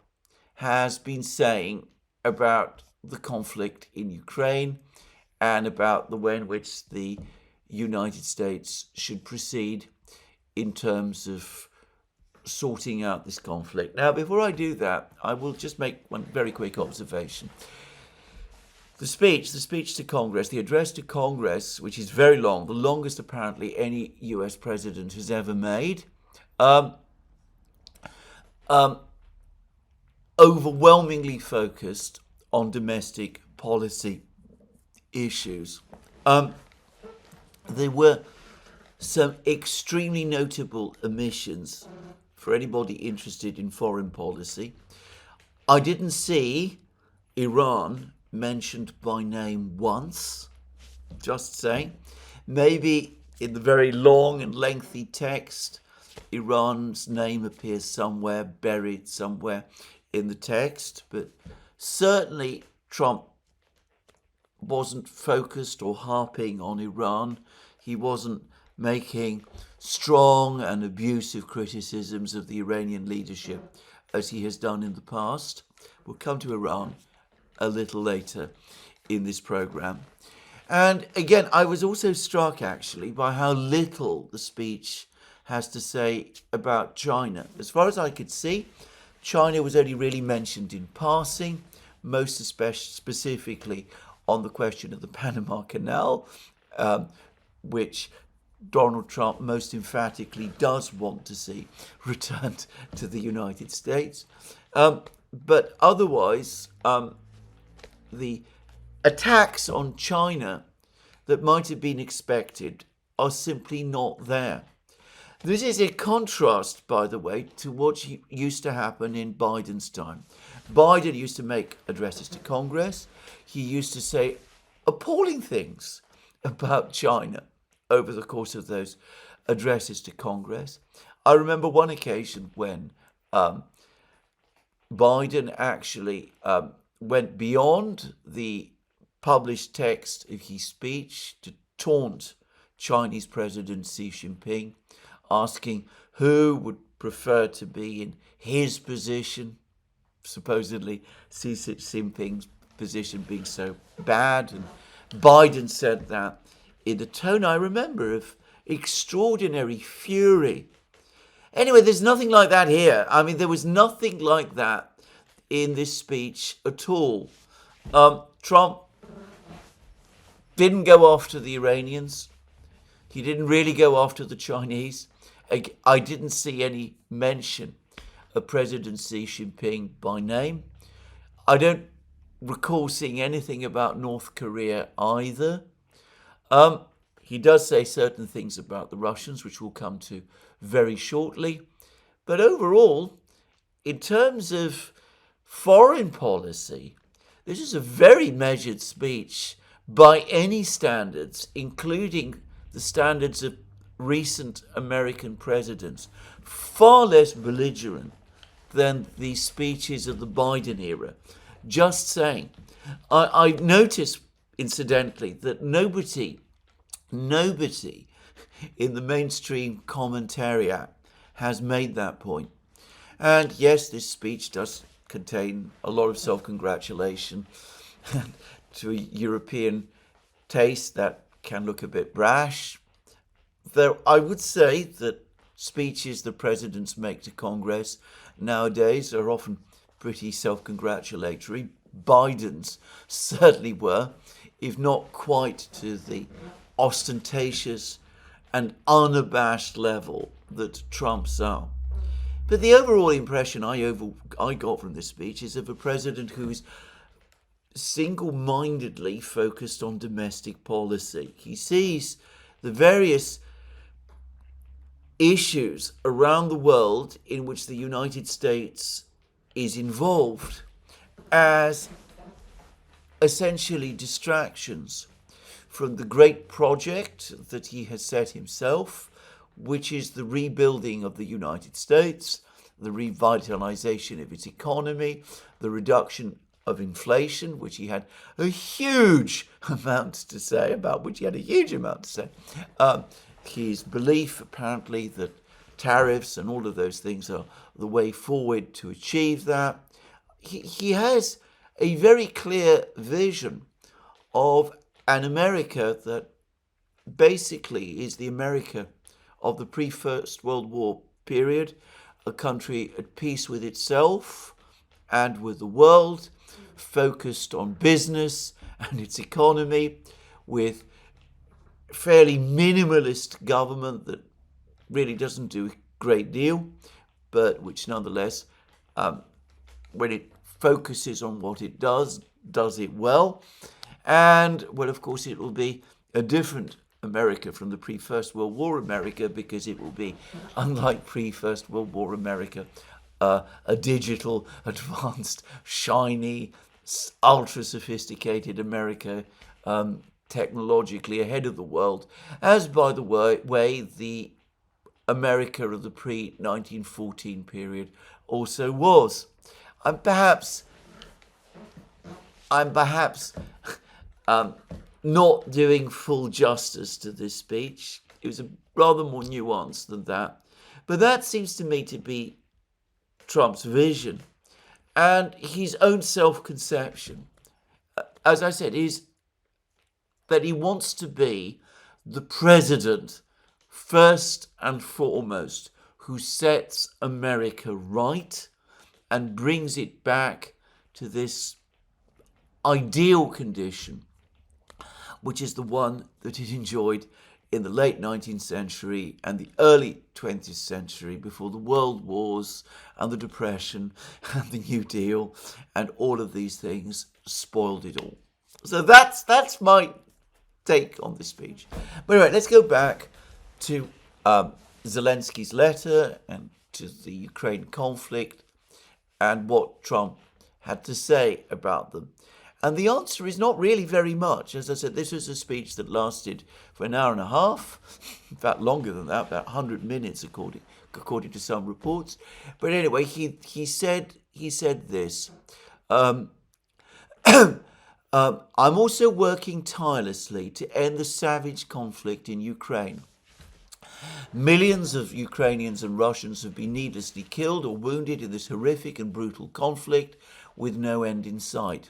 has been saying about the conflict in Ukraine and about the way in which the United States should proceed in terms of sorting out this conflict. Now, before I do that, I will just make one very quick observation. The speech to Congress, the address to Congress, which is very long, the longest apparently any US president has ever made, overwhelmingly focused on domestic policy issues. There were some extremely notable omissions for anybody interested in foreign policy. I didn't see Iran mentioned by name once, just saying. Maybe in the very long and lengthy text, Iran's name appears somewhere, buried somewhere in the text, but certainly Trump wasn't focused or harping on Iran. He wasn't making strong and abusive criticisms of the Iranian leadership as he has done in the past. We'll come to Iran a little later in this program. And again, I was also struck actually by how little the speech has to say about China. As far as I could see, China was only really mentioned in passing, most specifically on the question of the Panama Canal, which Donald Trump most emphatically does want to see returned to the United States. But otherwise, the attacks on China that might have been expected are simply not there. This is a contrast, by the way, to what used to happen in Biden's time. Biden used to make addresses to Congress. He used to say appalling things about China over the course of those addresses to Congress. I remember one occasion when Biden actually went beyond the published text of his speech to taunt Chinese President Xi Jinping, asking who would prefer to be in his position, supposedly Xi Jinping's position being so bad. And Biden said that in a tone I remember of extraordinary fury. Anyway, there's nothing like that here. I mean, there was nothing like that in this speech at all. Trump didn't go after the Iranians. He didn't really go after the Chinese. I didn't see any mention of President Xi Jinping by name. I don't recall seeing anything about North Korea either. He does say certain things about the Russians, which we'll come to very shortly. But overall, in terms of foreign policy, this is a very measured speech by any standards, including the standards of recent American presidents, far less belligerent than the speeches of the Biden era. Just saying. I noticed, incidentally, that nobody in the mainstream commentariat has made that point. And yes, this speech does contain a lot of self-congratulation. To a European taste, that can look a bit brash. Though I would say that speeches the presidents make to Congress nowadays are often pretty self-congratulatory. Biden's certainly were, if not quite to the ostentatious and unabashed level that Trump's are. But the overall impression I got from this speech is of a president who's single-mindedly focused on domestic policy. He sees the various issues around the world in which the United States is involved as essentially distractions from the great project that he has set himself, which is the rebuilding of the United States, the revitalization of its economy, the reduction of inflation, which he had a huge amount to say about, his belief, apparently, that tariffs and all of those things are the way forward to achieve that. He has a very clear vision of an America that basically is the America of the pre-First World War period, a country at peace with itself and with the world, focused on business and its economy, with fairly minimalist government that really doesn't do a great deal, but which nonetheless, when it focuses on what it does it well. And, well, of course, it will be a different America from the pre-First World War America, because it will be, unlike pre-First World War America, a digital, advanced, shiny, ultra-sophisticated America, technologically ahead of the world, as, by the way, the America of the pre-1914 period also was. I'm perhaps not doing full justice to this speech. It was rather more nuanced than that. But that seems to me to be Trump's vision and his own self-conception. As I said, is that he wants to be the president, first and foremost, who sets America right and brings it back to this ideal condition, which is the one that it enjoyed in the late 19th century and the early 20th century, before the World Wars and the Depression and the New Deal and all of these things spoiled it all. So that's my take on this speech. But anyway, let's go back to Zelensky's letter and to the Ukraine conflict and what Trump had to say about them. And the answer is not really very much. As I said, this was a speech that lasted for an hour and a half, in fact longer than that, about 100 minutes according to some reports. But anyway, he said this. I'm also working tirelessly to end the savage conflict in Ukraine. Millions of Ukrainians and Russians have been needlessly killed or wounded in this horrific and brutal conflict with no end in sight.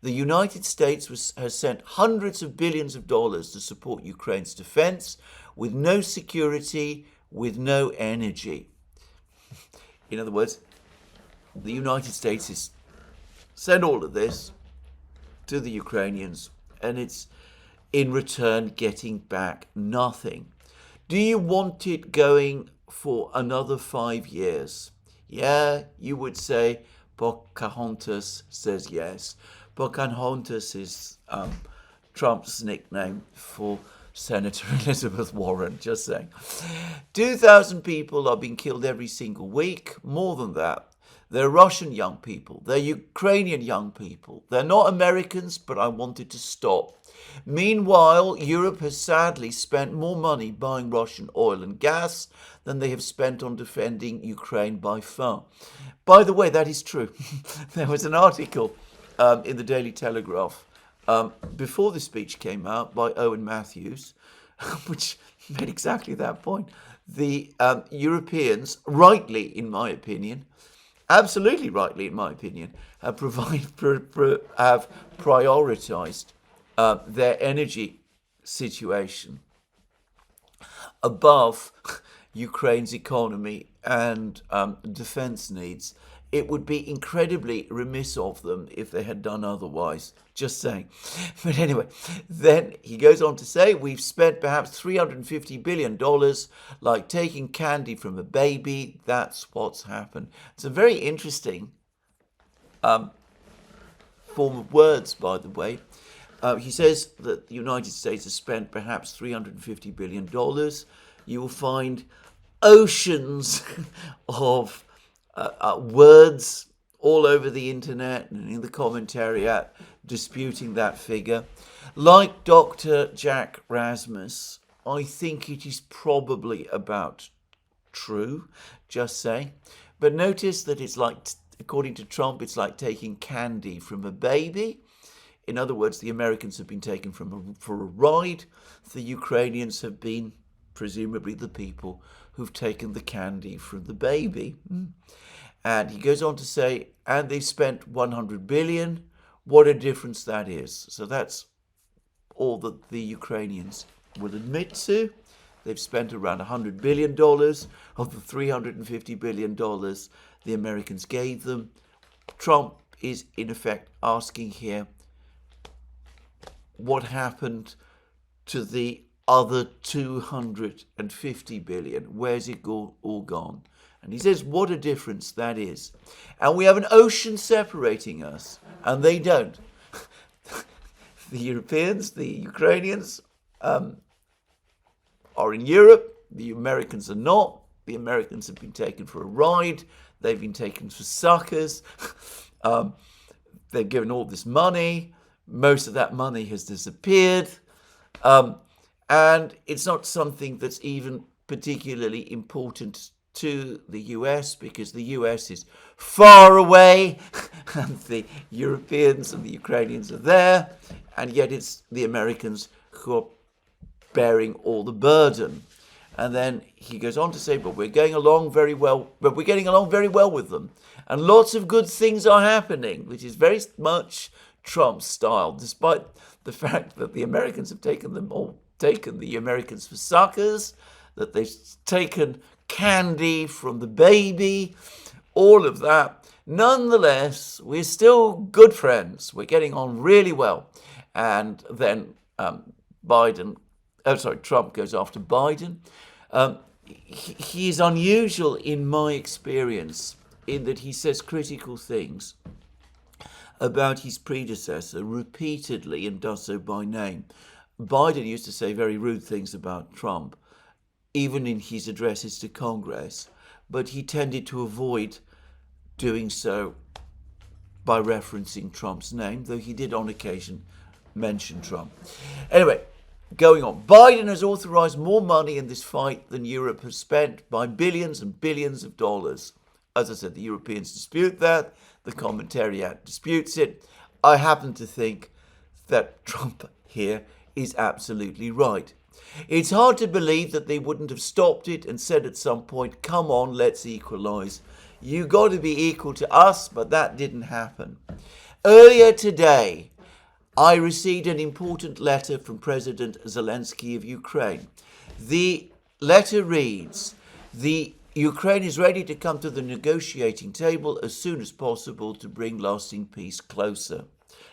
The United States has sent hundreds of billions of dollars to support Ukraine's defense, with no security, with no energy. In other words, the United States has sent all of this to the Ukrainians, and it's in return getting back nothing. Do you want it going for another 5 years? Yeah, you would say. Pocahontas says yes. Pocahontas is Trump's nickname for Senator Elizabeth Warren, just saying. 2,000 people are being killed every single week, more than that. They're Russian young people, they're Ukrainian young people. They're not Americans, but I wanted to stop. Meanwhile, Europe has sadly spent more money buying Russian oil and gas than they have spent on defending Ukraine by far. By the way, that is true. There was an article in the Daily Telegraph before the speech came out by Owen Matthews, which made exactly that point. The Europeans, rightly in my opinion, absolutely rightly in my opinion, have prioritised their energy situation above Ukraine's economy and defence needs. It would be incredibly remiss of them if they had done otherwise. Just saying. But anyway, then he goes on to say, we've spent perhaps $350 billion like taking candy from a baby. That's what's happened. It's a very interesting form of words, by the way. He says that the United States has spent perhaps $350 billion. You will find oceans of words all over the internet and in the commentariat disputing that figure. Like Dr. Jack Rasmus, I think it is probably about true, just saying. But notice that it's like, according to Trump, it's like taking candy from a baby. In other words, the Americans have been taken for a ride. The Ukrainians have been presumably the people who've taken the candy from the baby. And he goes on to say, and they've spent 100 billion. What a difference that is. So that's all that the Ukrainians will admit to. They've spent around $100 billion of the $350 billion the Americans gave them. Trump is in effect asking here, what happened to the other 250 billion? Where's it all gone? And he says, what a difference that is. And we have an ocean separating us, and they don't. The Europeans, the Ukrainians, are in Europe. The Americans are not. The Americans have been taken for a ride. They've been taken for suckers. They've given all this money. Most of that money has disappeared. And it's not something that's even particularly important to the US, because the US is far away and the Europeans and the Ukrainians are there, and yet it's the Americans who are bearing all the burden. And then he goes on to say, but we're getting along very well with them, and lots of good things are happening, which is very much Trump's style, despite the fact that the Americans have taken the Americans for suckers, that they've taken candy from the baby, all of that. Nonetheless, we're still good friends. We're getting on really well. And then Trump goes after Biden. He is unusual in my experience in that he says critical things about his predecessor repeatedly and does so by name. Biden used to say very rude things about Trump, even in his addresses to Congress, but he tended to avoid doing so by referencing Trump's name, though he did on occasion mention Trump. Anyway, going on. Biden has authorized more money in this fight than Europe has spent, by billions and billions of dollars. As I said, the Europeans dispute that. The commentariat disputes it. I happen to think that Trump here is absolutely right. It's hard to believe that they wouldn't have stopped it and said at some point, come on, let's equalize. You got to be equal to us, but that didn't happen. Earlier today, I received an important letter from President Zelensky of Ukraine. The letter reads, Ukraine is ready to come to the negotiating table as soon as possible to bring lasting peace closer.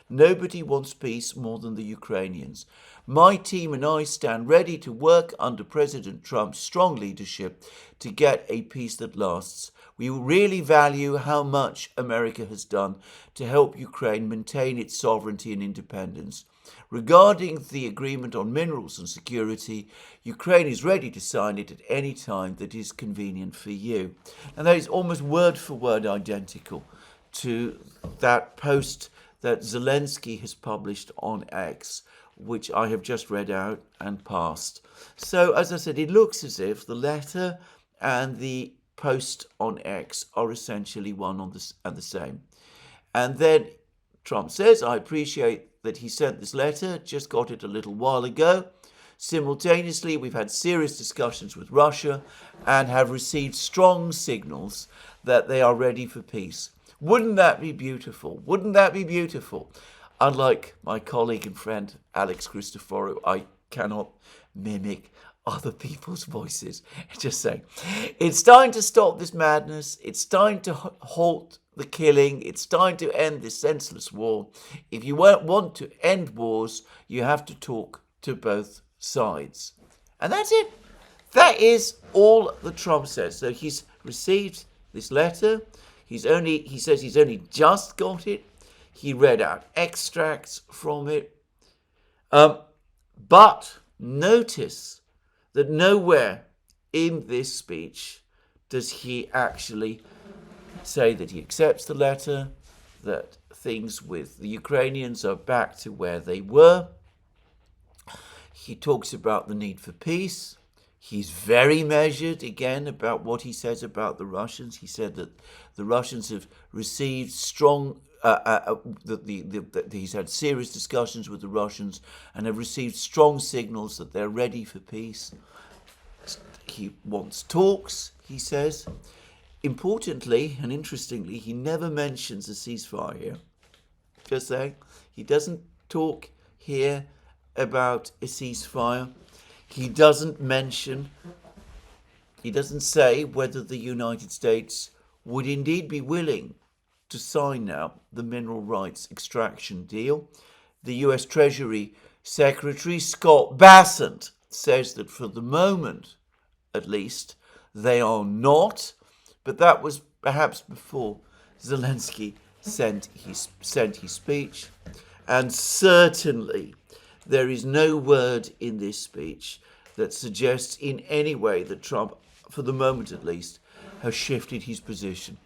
Nobody wants peace more than the Ukrainians. My team and I stand ready to work under President Trump's strong leadership to get a peace that lasts. We really value how much America has done to help Ukraine maintain its sovereignty and independence. Regarding the agreement on minerals and security, Ukraine is ready to sign it at any time that is convenient for you. And that is almost word for word identical to that post that Zelensky has published on X, which I have just read out and passed. So, as I said, it looks as if the letter and the post on X are essentially one and the same. And then Trump says, I appreciate that he sent this letter, just got it a little while ago. Simultaneously, we've had serious discussions with Russia and have received strong signals that they are ready for peace. Wouldn't that be beautiful? Wouldn't that be beautiful? Unlike my colleague and friend Alex Christoforou, I cannot mimic other people's voices. Just saying, it's time to stop this madness. It's time to halt the killing. It's time to end this senseless war. If you want to end wars, you have to talk to both sides. And that's it. That is all that Trump says. So he's received this letter. He says he's only just got it. He read out extracts from it. But notice that nowhere in this speech does he actually say that he accepts the letter, that things with the Ukrainians are back to where they were. He talks about the need for peace. He's very measured, again, about what he says about the Russians. He said that the Russians have received strong, he's had serious discussions with the Russians and have received strong signals that they're ready for peace. He wants talks, he says. Importantly and interestingly, he never mentions a ceasefire here. Just saying, he doesn't talk here about a ceasefire. He doesn't say whether the United States would indeed be willing to sign now the mineral rights extraction deal. The US Treasury Secretary Scott Bassent says that for the moment, at least, they are not. But that was perhaps before Zelensky sent his speech. And certainly there is no word in this speech that suggests in any way that Trump, for the moment at least, has shifted his position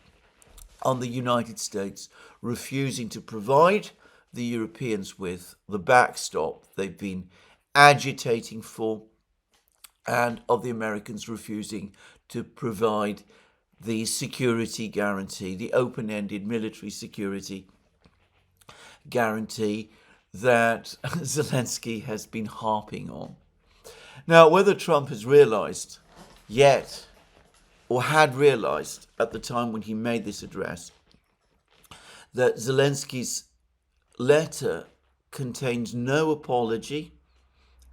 on the United States refusing to provide the Europeans with the backstop they've been agitating for, and of the Americans refusing to provide the security guarantee, the open-ended military security guarantee that Zelensky has been harping on. Now, whether Trump has realized yet, or had realized at the time when he made this address, that Zelensky's letter contains no apology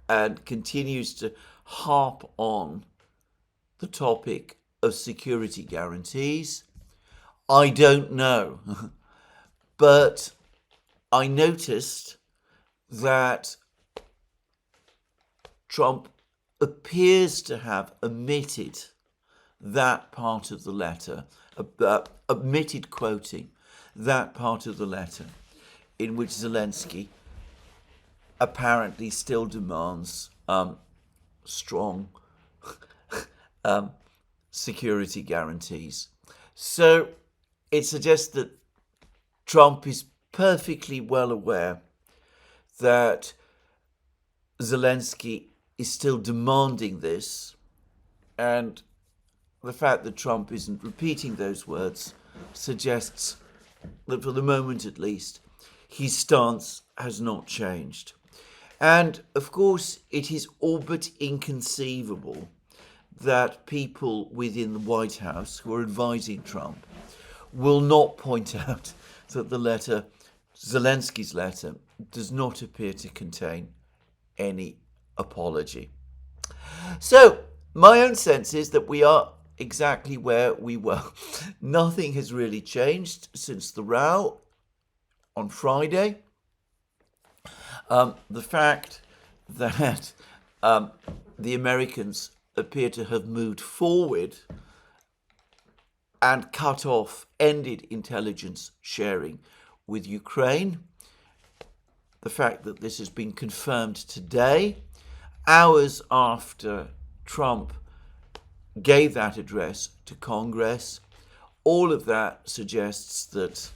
and continues to harp on the topic of security guarantees, I don't know. But I noticed that Trump appears to have omitted that part of the letter, omitted quoting that part of the letter in which Zelensky apparently still demands strong security guarantees. So it suggests that Trump is perfectly well aware that Zelensky is still demanding this, and the fact that Trump isn't repeating those words suggests that, for the moment at least, his stance has not changed. And, of course, it is all but inconceivable that people within the White House who are advising Trump will not point out that the letter, Zelensky's letter, does not appear to contain any apology. So, my own sense is that we are exactly where we were. Nothing has really changed since the row on Friday. The fact that the Americans appear to have moved forward and cut off, ended intelligence sharing with Ukraine. The fact that this has been confirmed today, hours after Trump gave that address to Congress, all of that suggests that,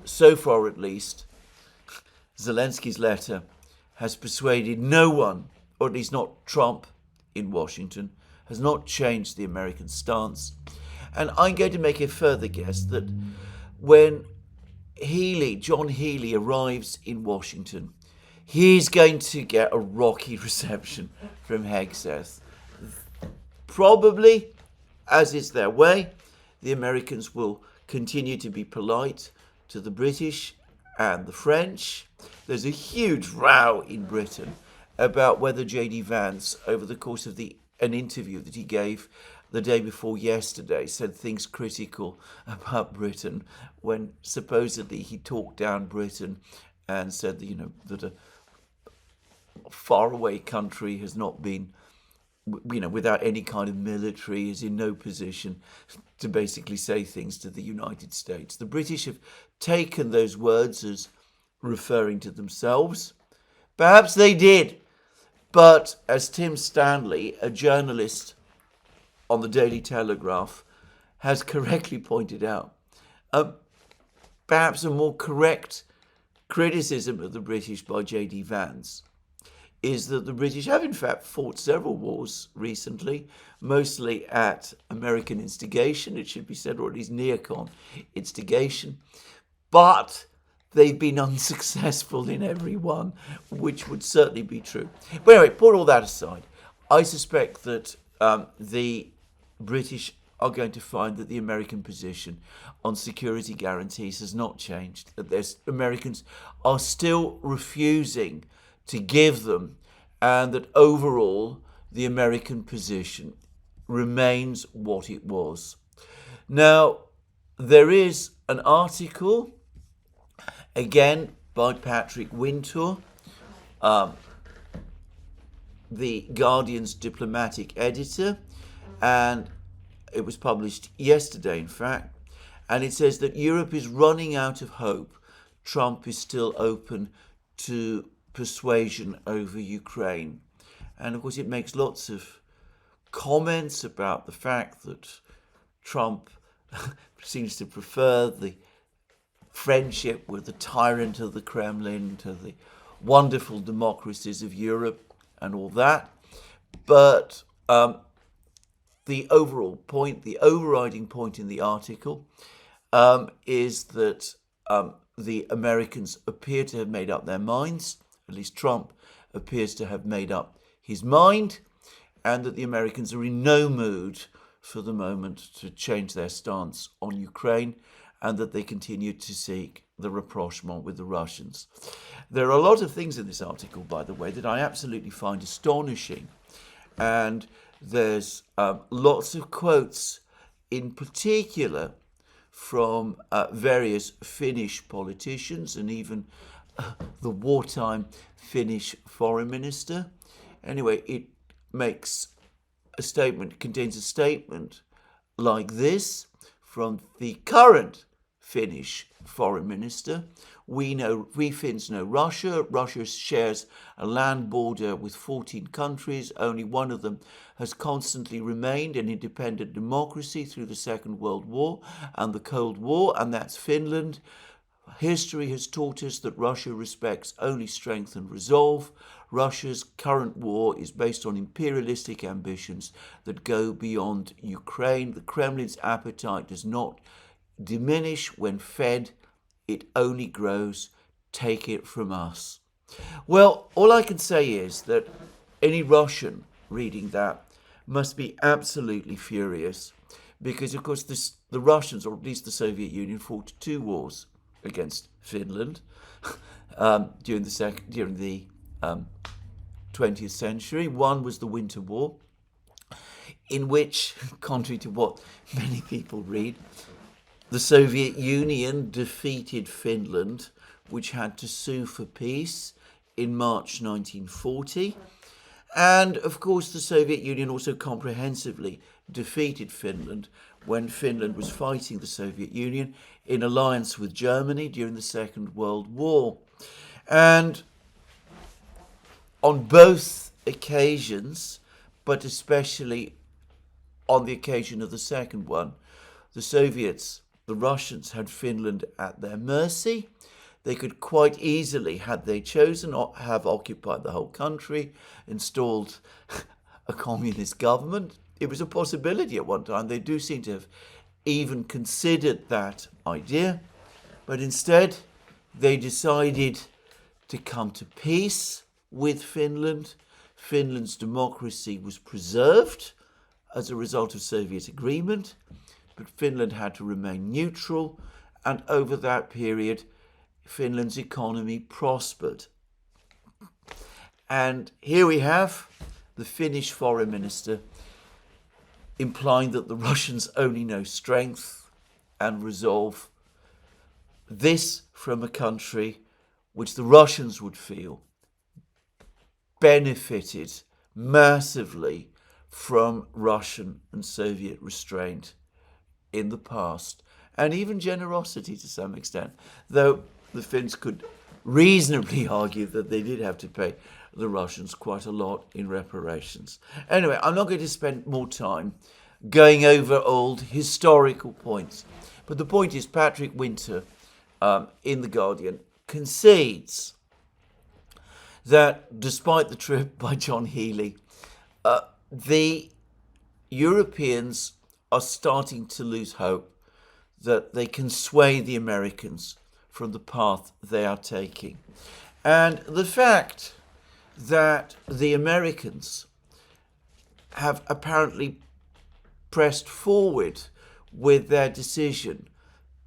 so far at least, Zelensky's letter has persuaded no one, or at least not Trump in Washington, has not changed the American stance. And I'm going to make a further guess that when John Healey arrives in Washington, he's going to get a rocky reception from Hegseth. Probably, as is their way, the Americans will continue to be polite to the British and the French. There's a huge row in Britain about whether J.D. Vance, over the course of an interview that he gave the day before yesterday, said things critical about Britain when supposedly he talked down Britain and said that, that a faraway country has not been, without any kind of military, is in no position to basically say things to the United States. The British have taken those words as referring to themselves. Perhaps they did. But as Tim Stanley, a journalist on the Daily Telegraph, has correctly pointed out, perhaps a more correct criticism of the British by J.D. Vance is that the British have in fact fought several wars recently, mostly at American instigation, it should be said, or at least neocon instigation, but they've been unsuccessful in every one, which would certainly be true. But anyway, put all that aside, I suspect that the British are going to find that the American position on security guarantees has not changed, that Americans are still refusing to give them, and that overall the American position remains what it was. Now, there is an article, again by Patrick Wintour, the Guardian's diplomatic editor, and it was published yesterday, in fact, and it says that Europe is running out of hope. Trump is still open to persuasion over Ukraine. And of course, it makes lots of comments about the fact that Trump seems to prefer the friendship with the tyrant of the Kremlin to the wonderful democracies of Europe and all that. But the overall point, the overriding point in the article is that the Americans appear to have made up their minds, at least Trump appears to have made up his mind, and that the Americans are in no mood for the moment to change their stance on Ukraine, and that they continue to seek the rapprochement with the Russians. There are a lot of things in this article, by the way, that I absolutely find astonishing, and there's lots of quotes in particular from various Finnish politicians and even the wartime Finnish foreign minister. Anyway, it makes a statement, contains a statement like this from the current Finnish foreign minister. We Finns know Russia. Russia shares a land border with 14 countries. Only one of them has constantly remained an independent democracy through the Second World War and the Cold War, and that's Finland. History has taught us that Russia respects only strength and resolve. Russia's current war is based on imperialistic ambitions that go beyond Ukraine. The Kremlin's appetite does not diminish when fed, it only grows. Take it from us. Well, all I can say is that any Russian reading that must be absolutely furious because, of course, the Russians, or at least the Soviet Union, fought 2 wars against Finland during the 20th century. One was the Winter War, in which, contrary to what many people read, the Soviet Union defeated Finland, which had to sue for peace in March 1940. And, of course, the Soviet Union also comprehensively defeated Finland when Finland was fighting the Soviet Union in alliance with Germany during the Second World War. And on both occasions, but especially on the occasion of the second one, the Russians had Finland at their mercy. They could quite easily, had they chosen, have occupied the whole country, installed a communist government. It was a possibility at one time. They do seem to have even considered that idea. But instead, they decided to come to peace with Finland. Finland's democracy was preserved as a result of Soviet agreement, but Finland had to remain neutral, and over that period, Finland's economy prospered. And here we have the Finnish foreign minister implying that the Russians only know strength and resolve. This from a country which the Russians would feel benefited massively from Russian and Soviet restraint in the past, and even generosity to some extent, though the Finns could reasonably argue that they did have to pay the Russians quite a lot in reparations. Anyway, I'm not going to spend more time going over old historical points, but the point is Patrick Winter in The Guardian concedes that despite the trip by John Healey, the Europeans are starting to lose hope that they can sway the Americans from the path they are taking. And the fact that the Americans have apparently pressed forward with their decision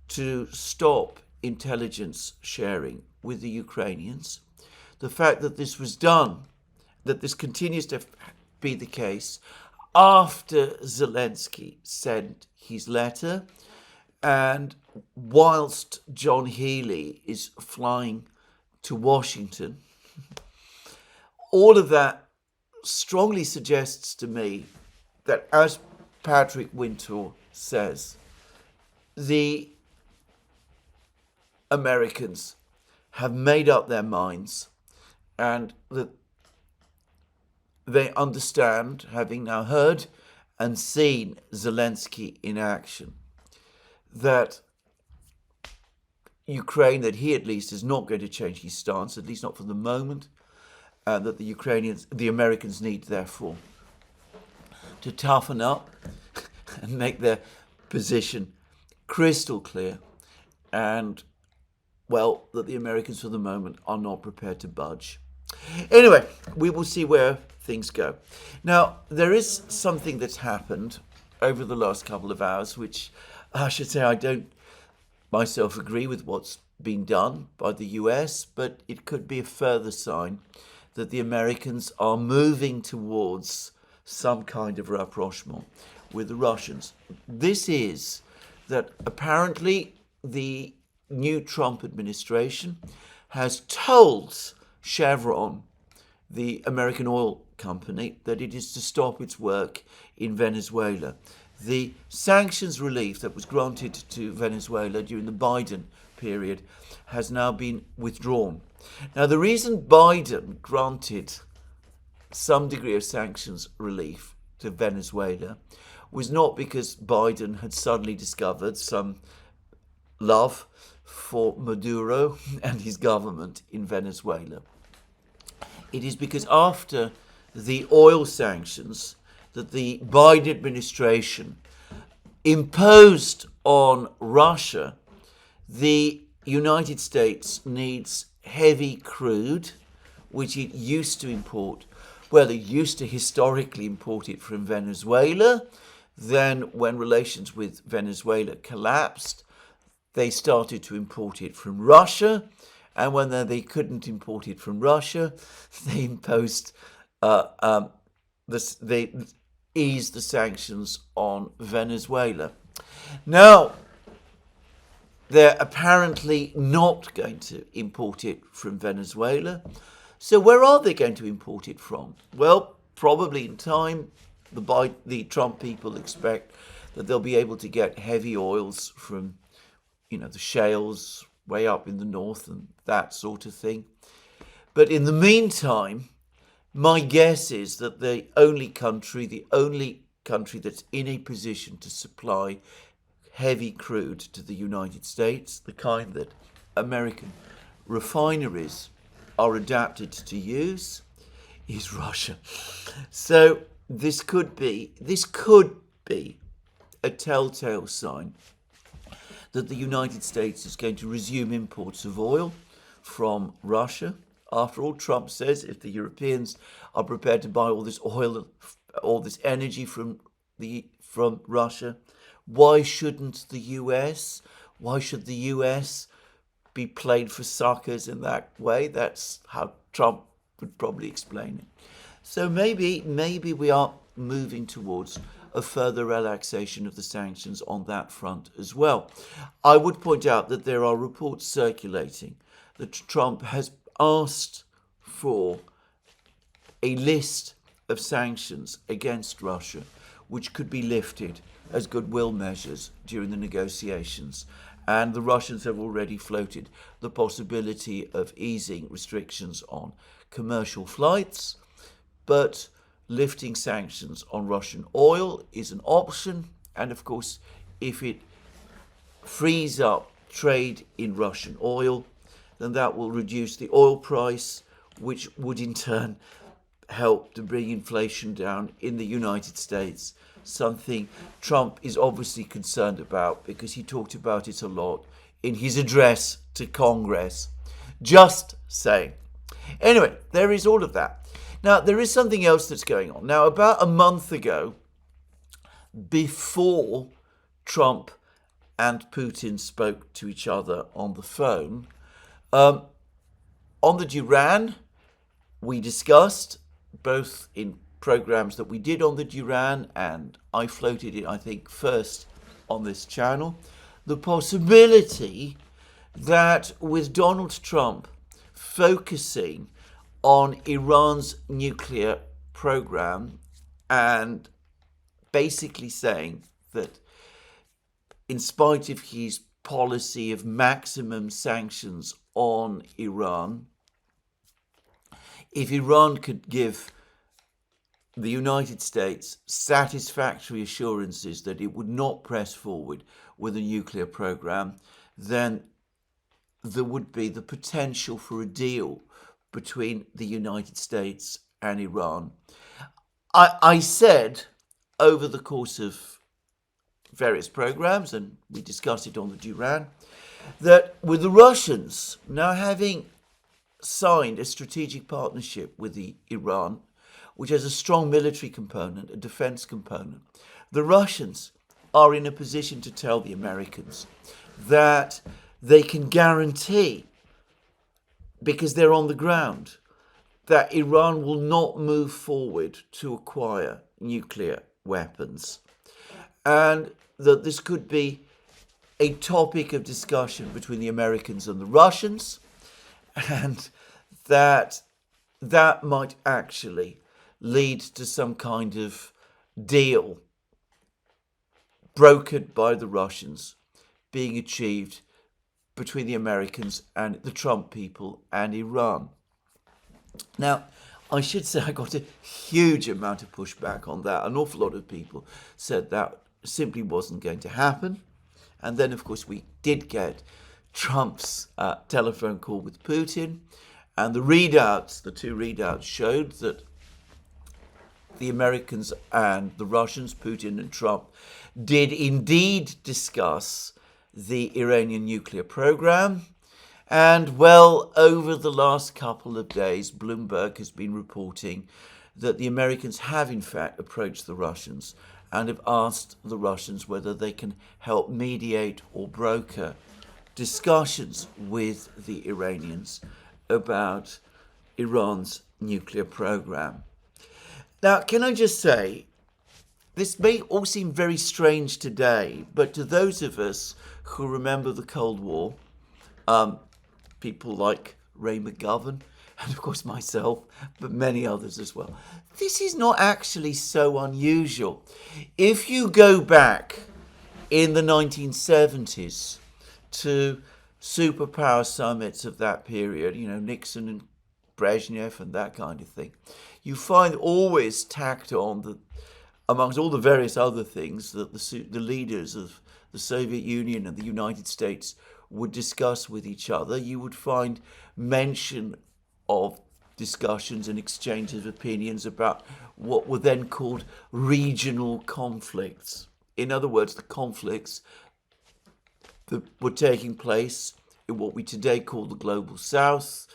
to stop intelligence sharing with the Ukrainians, the fact that this was done, that this continues to be the case after Zelensky sent his letter, and whilst John Healey is flying to Washington, all of that strongly suggests to me that, as Patrick Winter says, the Americans have made up their minds, and that they understand, having now heard and seen Zelensky in action, that Ukraine, that he at least is not going to change his stance, at least not for the moment, that the Americans need, therefore, to toughen up and make their position crystal clear, and, well, that the Americans for the moment are not prepared to budge. Anyway, we will see where things go. Now, there is something that's happened over the last couple of hours, which I should say I don't myself agree with what's been done by the US, but it could be a further sign that the Americans are moving towards some kind of rapprochement with the Russians. This is that apparently the new Trump administration has told Chevron, the American oil company, that it is to stop its work in Venezuela. The sanctions relief that was granted to Venezuela during the Biden period has now been withdrawn. Now, the reason Biden granted some degree of sanctions relief to Venezuela was not because Biden had suddenly discovered some love for Maduro and his government in Venezuela. It is because after the oil sanctions that the Biden administration imposed on Russia, the United States needs heavy crude, which it used to import. Well, it used to historically import it from Venezuela. Then, when relations with Venezuela collapsed, they started to import it from Russia. And when they couldn't import it from Russia, they imposed, they eased the sanctions on Venezuela. Now, they're apparently not going to import it from Venezuela. So where are they going to import it from? Well, probably in time, the Trump people expect that they'll be able to get heavy oils from, the shales way up in the north and that sort of thing. But in the meantime, my guess is that the only country that's in a position to supply heavy crude to the United States, the kind that American refineries are adapted to use, is Russia. So this could be a telltale sign that the United States is going to resume imports of oil from Russia. After all, Trump says if the Europeans are prepared to buy all this oil, all this energy from Russia, why shouldn't the US? Why should the US be played for suckers in that way? That's how Trump would probably explain it. So maybe we are moving towards a further relaxation of the sanctions on that front as well. I would point out that there are reports circulating that Trump has asked for a list of sanctions against Russia, which could be lifted as goodwill measures during the negotiations. And the Russians have already floated the possibility of easing restrictions on commercial flights, but lifting sanctions on Russian oil is an option. And of course, if it frees up trade in Russian oil, then that will reduce the oil price, which would in turn help to bring inflation down in the United States, something Trump is obviously concerned about because he talked about it a lot in his address to Congress. Just saying. Anyway, there is all of that. Now, there is something else that's going on. Now, about a month ago, before Trump and Putin spoke to each other on the phone, on the Duran, we discussed, both in programs that we did on the Duran, and I floated it, I think, first on this channel, the possibility that with Donald Trump focusing on Iran's nuclear program and basically saying that in spite of his policy of maximum sanctions on Iran, if Iran could give the United States satisfactory assurances that it would not press forward with a nuclear program, then there would be the potential for a deal between the United States and Iran. I said over the course of various programs, and we discussed it on the Duran, that with the Russians now having signed a strategic partnership with Iran, which has a strong military component, a defense component, the Russians are in a position to tell the Americans that they can guarantee, because they're on the ground, that Iran will not move forward to acquire nuclear weapons, and that this could be a topic of discussion between the Americans and the Russians, and that might actually lead to some kind of deal brokered by the Russians being achieved between the Americans and the Trump people and Iran. Now, I should say I got a huge amount of pushback on that. An awful lot of people said that simply wasn't going to happen. And then, of course, we did get Trump's telephone call with Putin. And the two readouts showed that the Americans and the Russians, Putin and Trump, did indeed discuss the Iranian nuclear program. And, well, over the last couple of days, Bloomberg has been reporting that the Americans have, in fact, approached the Russians and have asked the Russians whether they can help mediate or broker discussions with the Iranians about Iran's nuclear program. Now, can I just say, this may all seem very strange today, but to those of us who remember the Cold War, people like Ray McGovern, and of course myself, but many others as well, this is not actually so unusual. If you go back in the 1970s to superpower summits of that period, Nixon and Brezhnev and that kind of thing, you find always tacked on that, amongst all the various other things that the leaders of the Soviet Union and the United States would discuss with each other, you would find mention of discussions and exchanges of opinions about what were then called regional conflicts. In other words, the conflicts that were taking place in what we today call the Global South,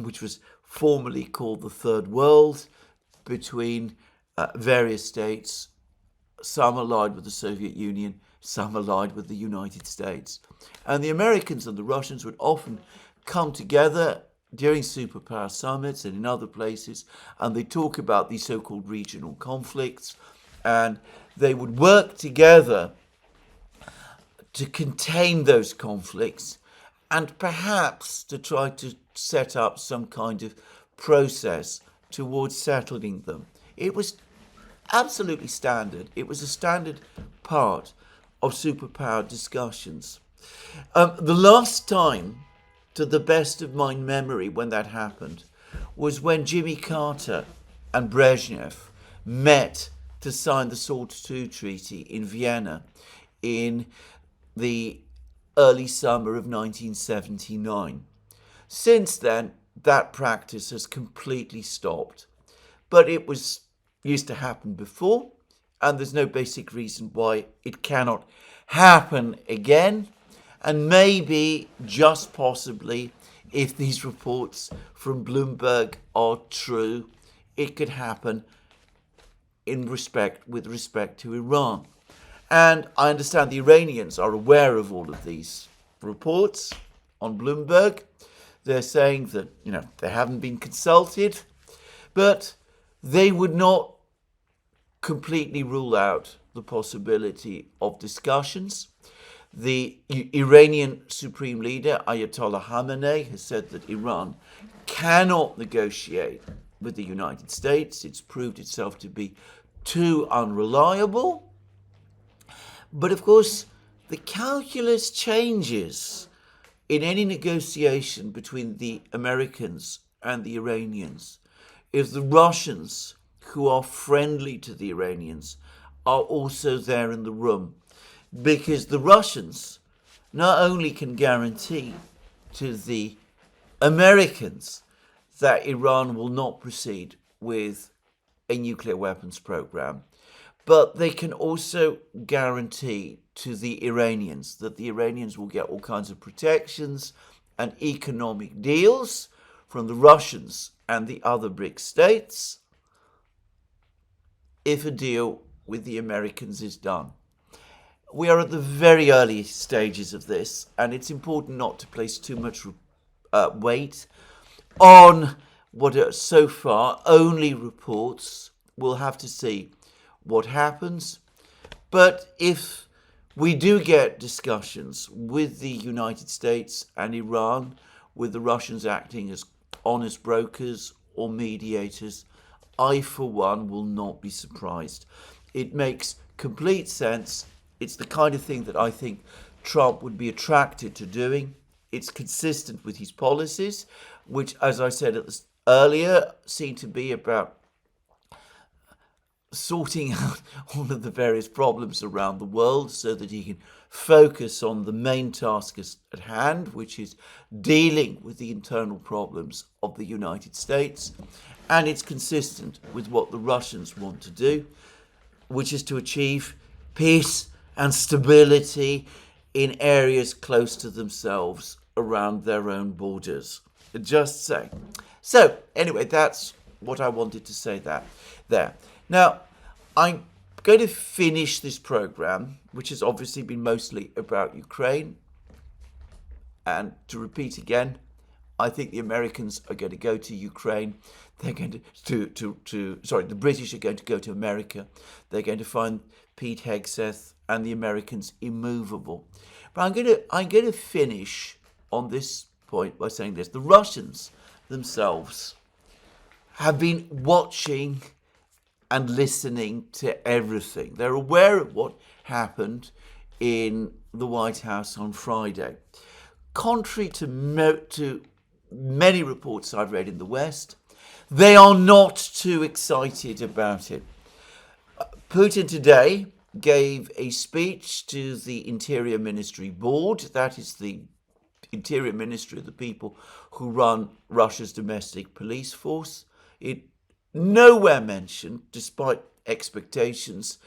which was formerly called the Third World, between various states, some allied with the Soviet Union, some allied with the United States. And the Americans and the Russians would often come together during superpower summits and in other places, and they talk about these so-called regional conflicts, and they would work together to contain those conflicts and perhaps to try to set up some kind of process towards settling them. It was absolutely standard. It was a standard part of superpower discussions. The last time, to the best of my memory, when that happened, was when Jimmy Carter and Brezhnev met to sign the SALT II treaty in Vienna in the early summer of 1979. Since then, that practice has completely stopped. But it used to happen before, and there's no basic reason why it cannot happen again. And maybe, just possibly, if these reports from Bloomberg are true, it could happen with respect to Iran. And I understand the Iranians are aware of all of these reports on Bloomberg. They're saying that, they haven't been consulted, but they would not completely rule out the possibility of discussions. The Iranian Supreme Leader, Ayatollah Khamenei, has said that Iran cannot negotiate with the United States. It's proved itself to be too unreliable. But of course, the calculus changes in any negotiation between the Americans and the Iranians if the Russians who are friendly to the Iranians are also there in the room, because the Russians not only can guarantee to the Americans that Iran will not proceed with a nuclear weapons program, but they can also guarantee to the Iranians that the Iranians will get all kinds of protections and economic deals from the Russians and the other BRIC states if a deal with the Americans is done. We are at the very early stages of this, and it's important not to place too much weight on what are so far only reports. We'll have to see what happens. But if we do get discussions with the United States and Iran, with the Russians acting as honest brokers or mediators, I, for one, will not be surprised. It makes complete sense. It's the kind of thing that I think Trump would be attracted to doing. It's consistent with his policies, which, as I said earlier, seem to be about sorting out all of the various problems around the world so that he can focus on the main task at hand, which is dealing with the internal problems of the United States. And it's consistent with what the Russians want to do, which is to achieve peace and stability in areas close to themselves around their own borders. Just saying. So, anyway, that's what I wanted to say there. Now, I'm going to finish this program, which has obviously been mostly about Ukraine. And to repeat again, I think the Americans are going to go to Ukraine. They're going the British are going to go to America. They're going to find Pete Hegseth and the Americans immovable. But I'm going to finish on this point by saying this. The Russians themselves have been watching and listening to everything. They're aware of what happened in the White House on Friday. Contrary to many reports I've read in the West, they are not too excited about it. Putin today gave a speech to the Interior Ministry Board. That is the Interior Ministry of the people who run Russia's domestic police force. It nowhere mentioned, despite expectations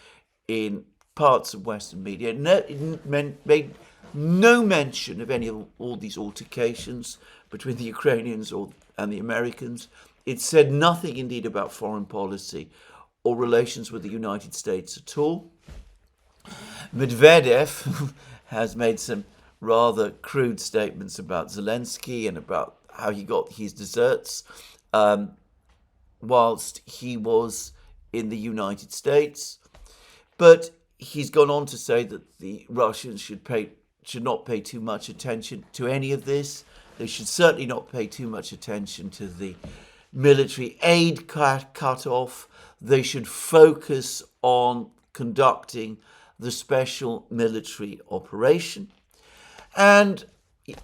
in parts of Western media, it made no mention of any of all these altercations between the Ukrainians and the Americans. It said nothing indeed about foreign policy or relations with the United States at all. Medvedev has made some rather crude statements about Zelensky and about how he got his desserts whilst he was in the United States. But he's gone on to say that the Russians should not pay too much attention to any of this. They should certainly not pay too much attention to the military aid cutoff. They should focus on conducting the special military operation. And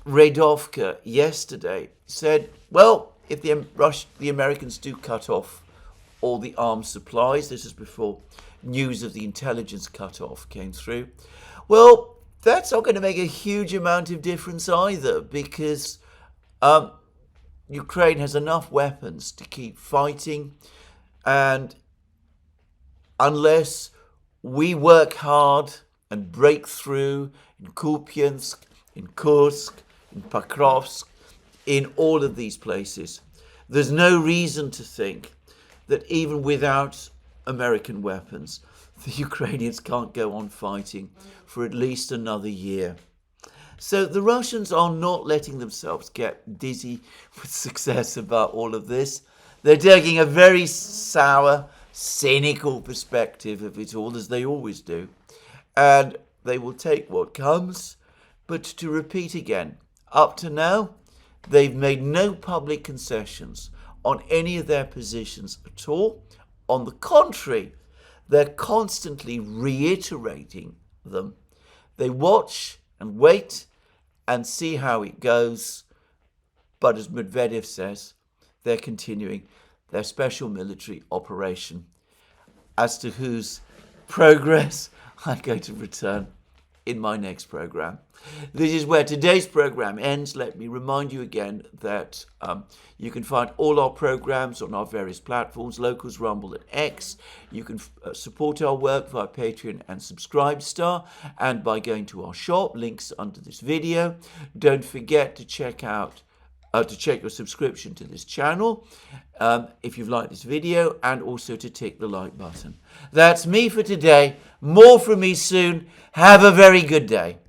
Radovka yesterday said, well, if the Americans do cut off all the arms supplies, this is before news of the intelligence cutoff came through, well, that's not going to make a huge amount of difference either, because Ukraine has enough weapons to keep fighting, and unless we work hard and break through in Kupiansk, in Kursk, in Pokrovsk, in all of these places, there's no reason to think that even without American weapons, the Ukrainians can't go on fighting for at least another year. So the Russians are not letting themselves get dizzy with success about all of this. They're taking a very sour, cynical perspective of it all, as they always do. And they will take what comes. But to repeat again, up to now, they've made no public concessions on any of their positions at all. On the contrary, they're constantly reiterating them. They watch and wait and see how it goes. But as Medvedev says, they're continuing their special military operation, as to whose progress I'm going to return in my next program. This is where today's program ends. Let me remind you again that you can find all our programs on our various platforms, Locals, Rumble and X. You can support our work via Patreon and Subscribestar, and by going to our shop, links under this video. Don't forget to check your subscription to this channel if you've liked this video, and also to tick the like button. That's me for today. More from me soon. Have a very good day.